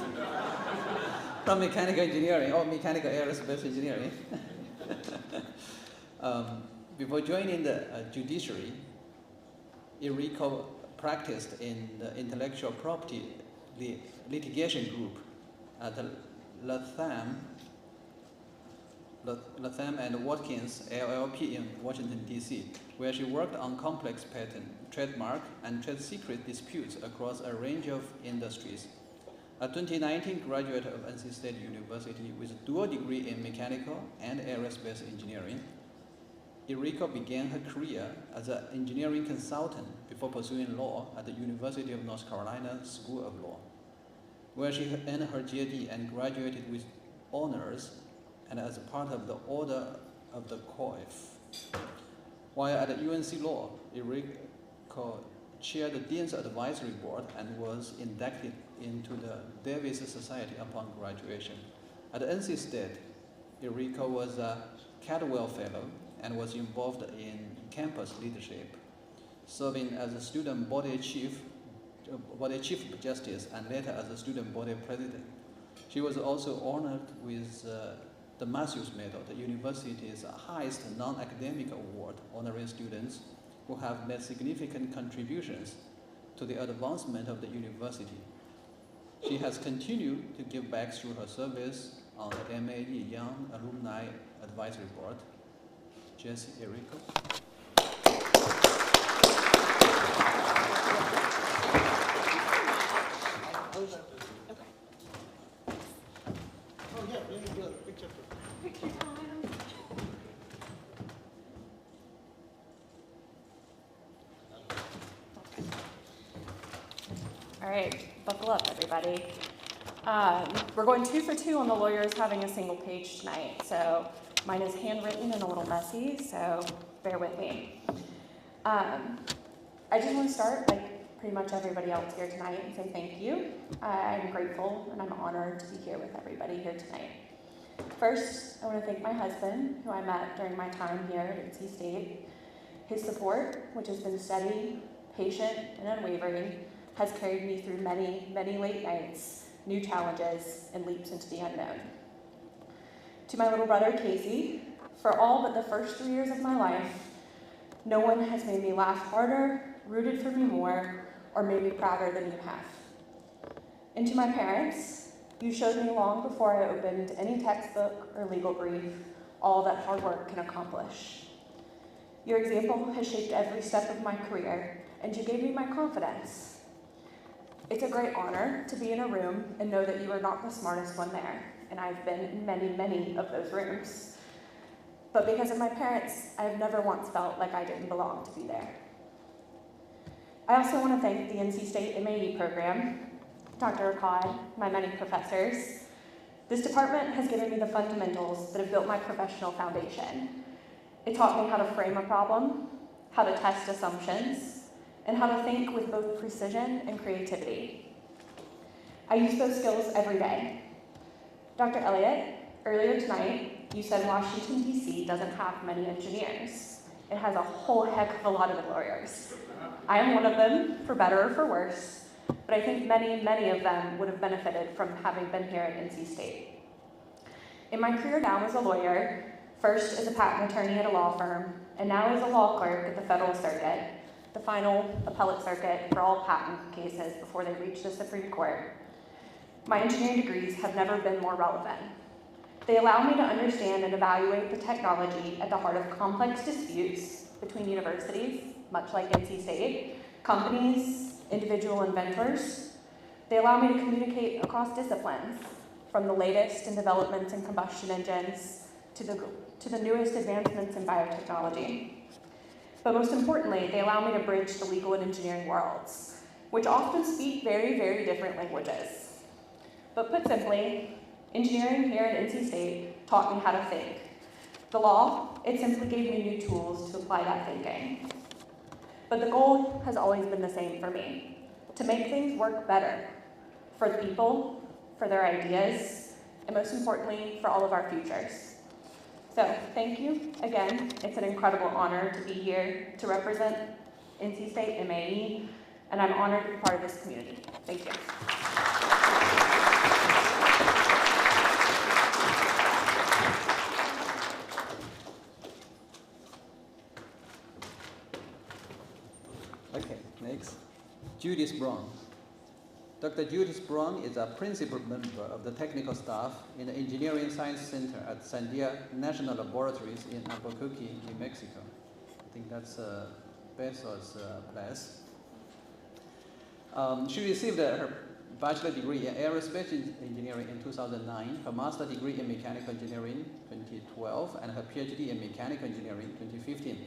from mechanical engineering or mechanical aerospace engineering. Before joining the judiciary, Irico practiced in the intellectual property litigation group at the Latham and Watkins LLP in Washington, D.C., where she worked on complex patent, trademark, and trade secret disputes across a range of industries. A 2019 graduate of NC State University with a dual degree in mechanical and aerospace engineering, Irico began her career as an engineering consultant before pursuing law at the University of North Carolina School of Law, where she earned her GED and graduated with honors and as a part of the Order of the Coif. While at UNC Law, Irico chaired the Dean's Advisory Board and was inducted into the Davis Society upon graduation. At NC State, Irico was a Cadwell Fellow and was involved in campus leadership, serving as a student body chief justice and later as a student body president. She was also honored with the Matthews Medal, the university's highest non-academic award, honoring students who have made significant contributions to the advancement of the university. She has continued to give back through her service on the MAE Young Alumni Advisory Board. Jesse Irico. All right, buckle up, everybody. We're going 2 for 2 on the lawyers having a single page tonight. So mine is handwritten and a little messy, so bear with me. I just want to start by pretty much everybody else here tonight and say thank you. I'm grateful and I'm honored to be here with everybody here tonight. First, I want to thank my husband, who I met during my time here at NC State. His support, which has been steady, patient, and unwavering, has carried me through many, many late nights, new challenges, and leaps into the unknown. To my little brother, Casey, for all but the first 3 years of my life, no one has made me laugh harder, rooted for me more, or made me prouder than you have. And to my parents, you showed me long before I opened any textbook or legal brief all that hard work can accomplish. Your example has shaped every step of my career, and you gave me my confidence. It's a great honor to be in a room and know that you are not the smartest one there, and I've been in many, many of those rooms. But because of my parents, I've never once felt like I didn't belong to be there. I also want to thank the NC State MAE program, Dr. Akkad, my many professors. This department has given me the fundamentals that have built my professional foundation. It taught me how to frame a problem, how to test assumptions, and how to think with both precision and creativity. I use those skills every day. Dr. Elliott, earlier tonight, you said Washington, D.C. doesn't have many engineers. It has a whole heck of a lot of lawyers. I am one of them, for better or for worse, but I think many, many of them would have benefited from having been here at NC State. In my career now as a lawyer, first as a patent attorney at a law firm, and now as a law clerk at the Federal Circuit, the final appellate circuit for all patent cases before they reach the Supreme Court, my engineering degrees have never been more relevant. They allow me to understand and evaluate the technology at the heart of complex disputes between universities, much like NC State, companies, individual inventors. They allow me to communicate across disciplines, from the latest in developments in combustion engines to the newest advancements in biotechnology. But most importantly, they allow me to bridge the legal and engineering worlds, which often speak very, very different languages. But put simply, engineering here at NC State taught me how to think. The law, it simply gave me new tools to apply that thinking. But the goal has always been the same for me, to make things work better for the people, for their ideas, and most importantly, for all of our futures. So thank you again. It's an incredible honor to be here to represent NC State MAE, and I'm honored to be part of this community. Thank you. Okay, next, Judith Brown. Dr. Judith Brown is a principal member of the technical staff in the Engineering Science Center at Sandia National Laboratories in Albuquerque, New Mexico. I think that's Bezos' place. She received her bachelor degree in aerospace engineering in 2009, her master degree in mechanical engineering 2012, and her PhD in mechanical engineering 2015,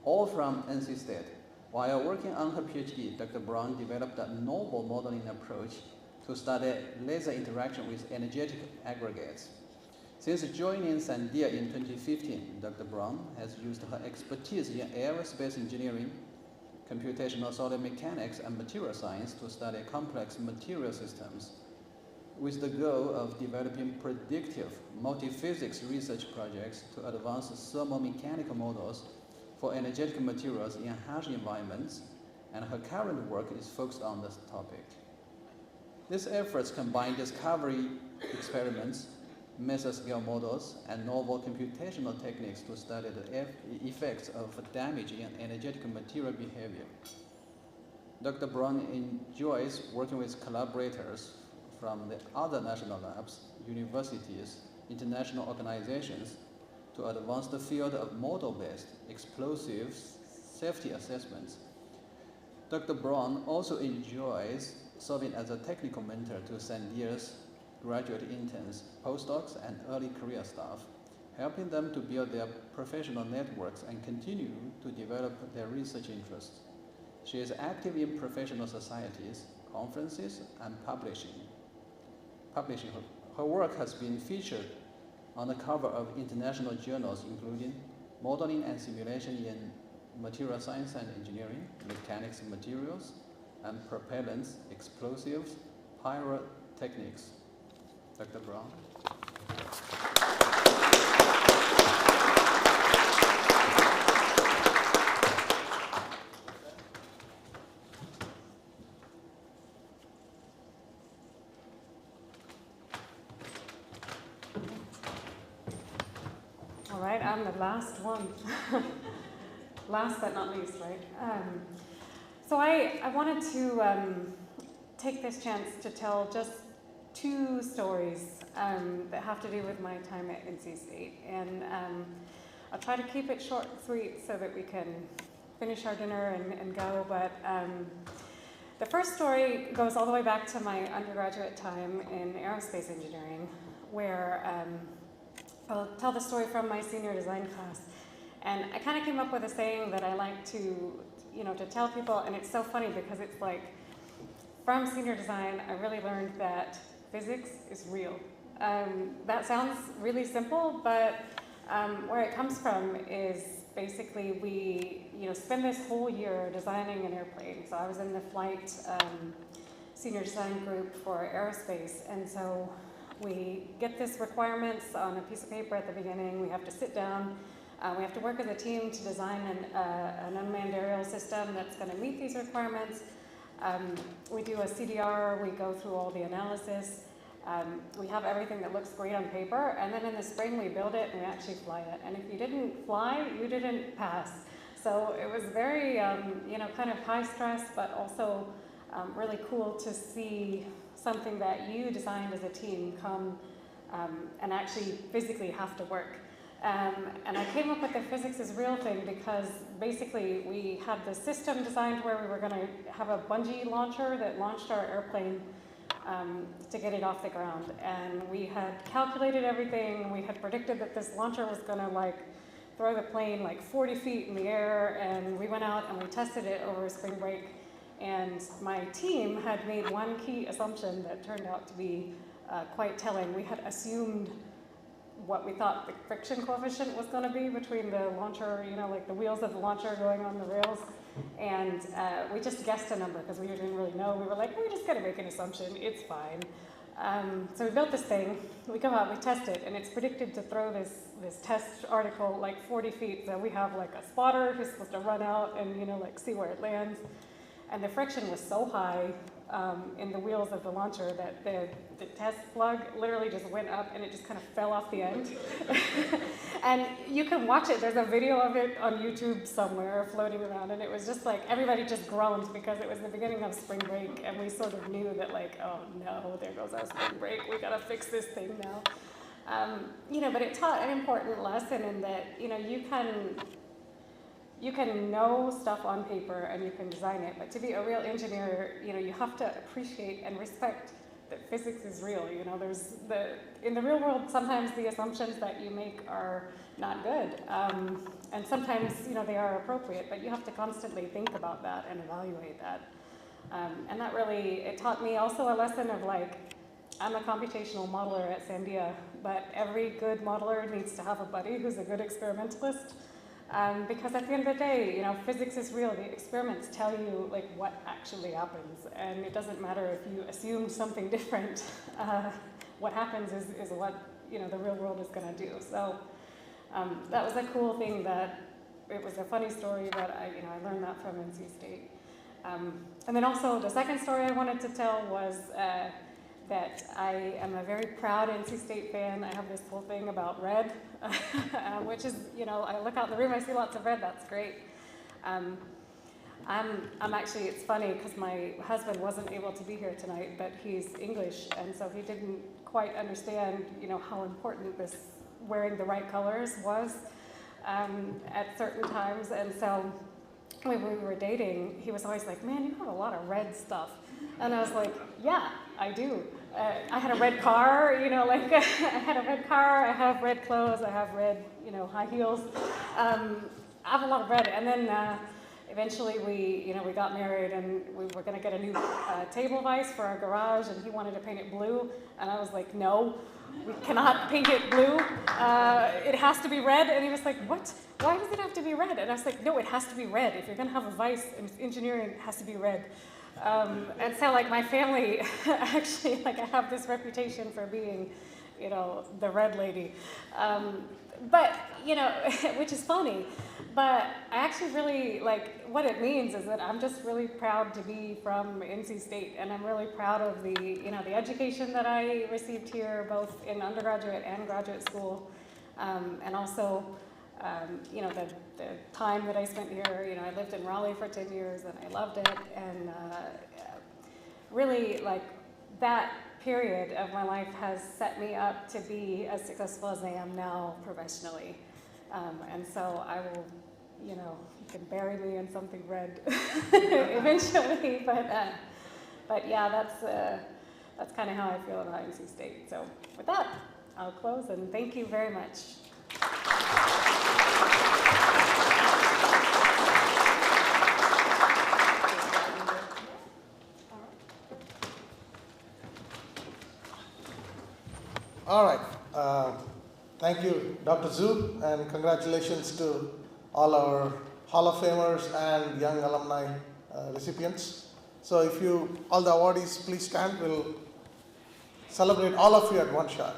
all from NC State. While working on her PhD, Dr. Brown developed a novel modeling approach to study laser interaction with energetic aggregates. Since joining Sandia in 2015, Dr. Brown has used her expertise in aerospace engineering, computational solid mechanics, and material science to study complex material systems, with the goal of developing predictive multi-physics research projects to advance thermomechanical models for energetic materials in harsh environments, and her current work is focused on this topic. These efforts combine discovery experiments, mesoscale models, and novel computational techniques to study the effects of damage in energetic material behavior. Dr. Brown enjoys working with collaborators from the other national labs, universities, international organizations, to advance the field of model-based explosive safety assessments. Dr. Brown also enjoys serving as a technical mentor to Sandia's graduate interns, postdocs, and early career staff, helping them to build their professional networks and continue to develop their research interests. She is active in professional societies, conferences, and publishing. Her work has been featured on the cover of international journals, including Modeling and Simulation in Material Science and Engineering, Mechanics and Materials, and propellants, explosives, pyrotechnics. Dr. Brown. All right, I'm the last one. Last but not least, right? So I wanted to take this chance to tell just 2 stories that have to do with my time at NC State. And I'll try to keep it short and sweet so that we can finish our dinner and go. But the first story goes all the way back to my undergraduate time in aerospace engineering, where I'll tell the story from my senior design class. And I kind of came up with a saying that I like to tell people, and it's so funny because it's like, from senior design, I really learned that physics is real. That sounds really simple, but where it comes from is basically we spend this whole year designing an airplane. So I was in the flight senior design group for aerospace, and so we get this requirements on a piece of paper at the beginning. We have to sit down. We have to work as a team to design an unmanned aerial system that's going to meet these requirements. We do a CDR. We go through all the analysis. We have everything that looks great on paper, and then in the spring we build it and we actually fly it. And if you didn't fly, you didn't pass. So it was very, kind of high stress, but also really cool to see something that you designed as a team come and actually physically have to work. And I came up with the physics is real thing because basically we had the system designed where we were going to have a bungee launcher that launched our airplane to get it off the ground. And we had calculated everything. We had predicted that this launcher was going to throw the plane 40 feet in the air. And we went out and we tested it over spring break. And my team had made one key assumption that turned out to be quite telling. We had assumed what we thought the friction coefficient was going to be between the launcher, the wheels of the launcher going on the rails. And we just guessed a number because we didn't really know. We were like, we're just going to make an assumption. It's fine. So we built this thing. We go out, we test it, and it's predicted to throw this test article 40 feet. So we have a spotter who's supposed to run out and see where it lands. And the friction was so high in the wheels of the launcher that the test plug literally just went up and it just kind of fell off the end. And you can watch it. There's a video of it on YouTube somewhere floating around, and it was just everybody just groaned because it was the beginning of spring break, and we sort of knew that oh no, there goes our spring break. We gotta fix this thing now. But it taught an important lesson in that you can know stuff on paper and you can design it, but to be a real engineer, you have to appreciate and respect that physics is real. In the real world, sometimes the assumptions that you make are not good, and sometimes they are appropriate, but you have to constantly think about that and evaluate that. And that really, it taught me also a lesson of I'm a computational modeler at Sandia, but every good modeler needs to have a buddy who's a good experimentalist. Because at the end of the day, physics is real. The experiments tell you what actually happens, and it doesn't matter if you assume something different. What happens is what the real world is going to do. So that was a cool thing. That it was a funny story, but I learned that from NC State. And then also the second story I wanted to tell was that I am a very proud NC State fan. I have this whole thing about red, which is, I look out in the room, I see lots of red, that's great. I'm actually, it's funny because my husband wasn't able to be here tonight, but he's English, and so he didn't quite understand, how important this wearing the right colors was at certain times. And so when we were dating, he was always like, man, you have a lot of red stuff. And I was like, yeah, I do. I had a red car, I had a red car, I have red clothes, I have red, high heels. I have a lot of red. And then eventually we got married, and we were going to get a new table vise for our garage, and he wanted to paint it blue. And I was like, no, we cannot paint it blue. It has to be red. And he was like, what? Why does it have to be red? And I was like, no, it has to be red. If you're going to have a vise in engineering, it has to be red. And so like my family, actually, like I have this reputation for being, you know, the red lady. But, you know, which is funny, but I actually really, like, what it means is that I'm just really proud to be from NC State, and I'm really proud of the, you know, the education that I received here, both in undergraduate and graduate school, and also, you know, the time that I spent here. You know, I lived in Raleigh for 10 years, and I loved it, and really, like, that period of my life has set me up to be as successful as I am now professionally. And so I will, you know, you can bury me in something red eventually, but yeah, that's kind of how I feel about NC State. So with that, I'll close and thank you very much. All right. Thank you, Dr. Zhu, and congratulations to all our Hall of Famers and young alumni recipients. So if you, all the awardees, please stand. We'll celebrate all of you at one shot.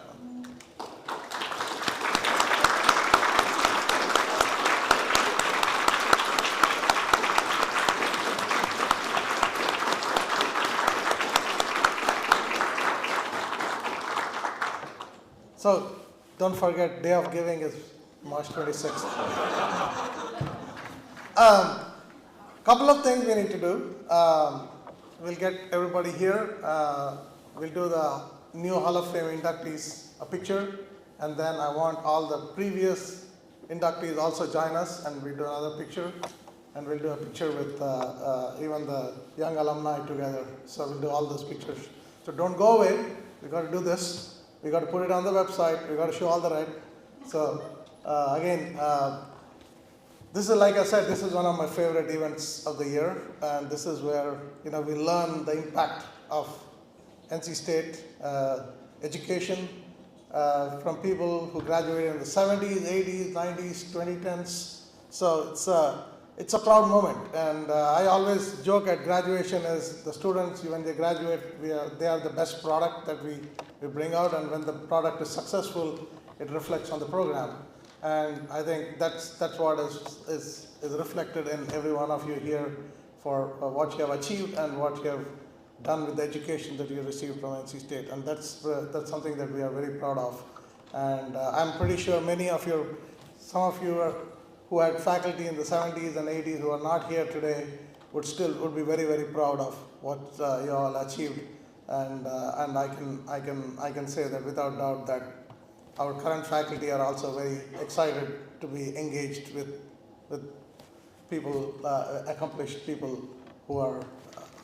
So don't forget, day of giving is March 26th. Couple of things we need to do. We'll get everybody here. We'll do the new Hall of Fame inductees a picture, and then I want all the previous inductees also join us, and we'll do another picture, and we'll do a picture with even the young alumni together. So we'll do all those pictures. So don't go away. We got to do this. We got to put it on the website. We got to show all the red. So again, this is, like I said, this is one of my favorite events of the year, and this is where, you know, we learn the impact of NC State education from people who graduated in the 70s, 80s, 90s, 2010s. So it's a proud moment, and I always joke at graduation is the students, when they graduate, they are the best product that we bring out, and when the product is successful, it reflects on the program. And I think that's what is reflected in every one of you here for what you have achieved and what you have done with the education that you received from NC State. And that's something that we are very proud of. And I'm pretty sure some of you who had faculty in the 70s and 80s who are not here today would be very, very proud of what you all achieved. And I can say that without doubt that our current faculty are also very excited to be engaged with people, accomplished people who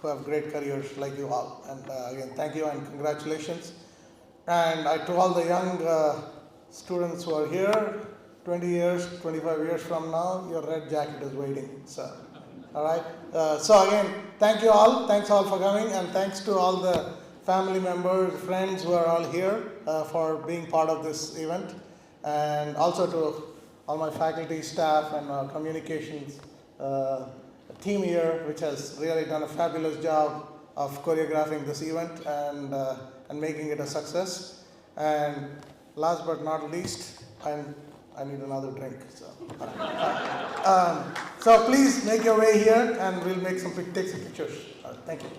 have great careers like you all. And again, thank you and congratulations. And to all the young students who are here, 20 years, 25 years from now, your red jacket is waiting. So, all right. So again, thank you all. Thanks all for coming, and thanks to all the family members, friends who are all here for being part of this event, and also to all my faculty, staff, and communications team here, which has really done a fabulous job of choreographing this event and making it a success. And last but not least, I need another drink. So please make your way here, and we'll take some pictures. Thank you.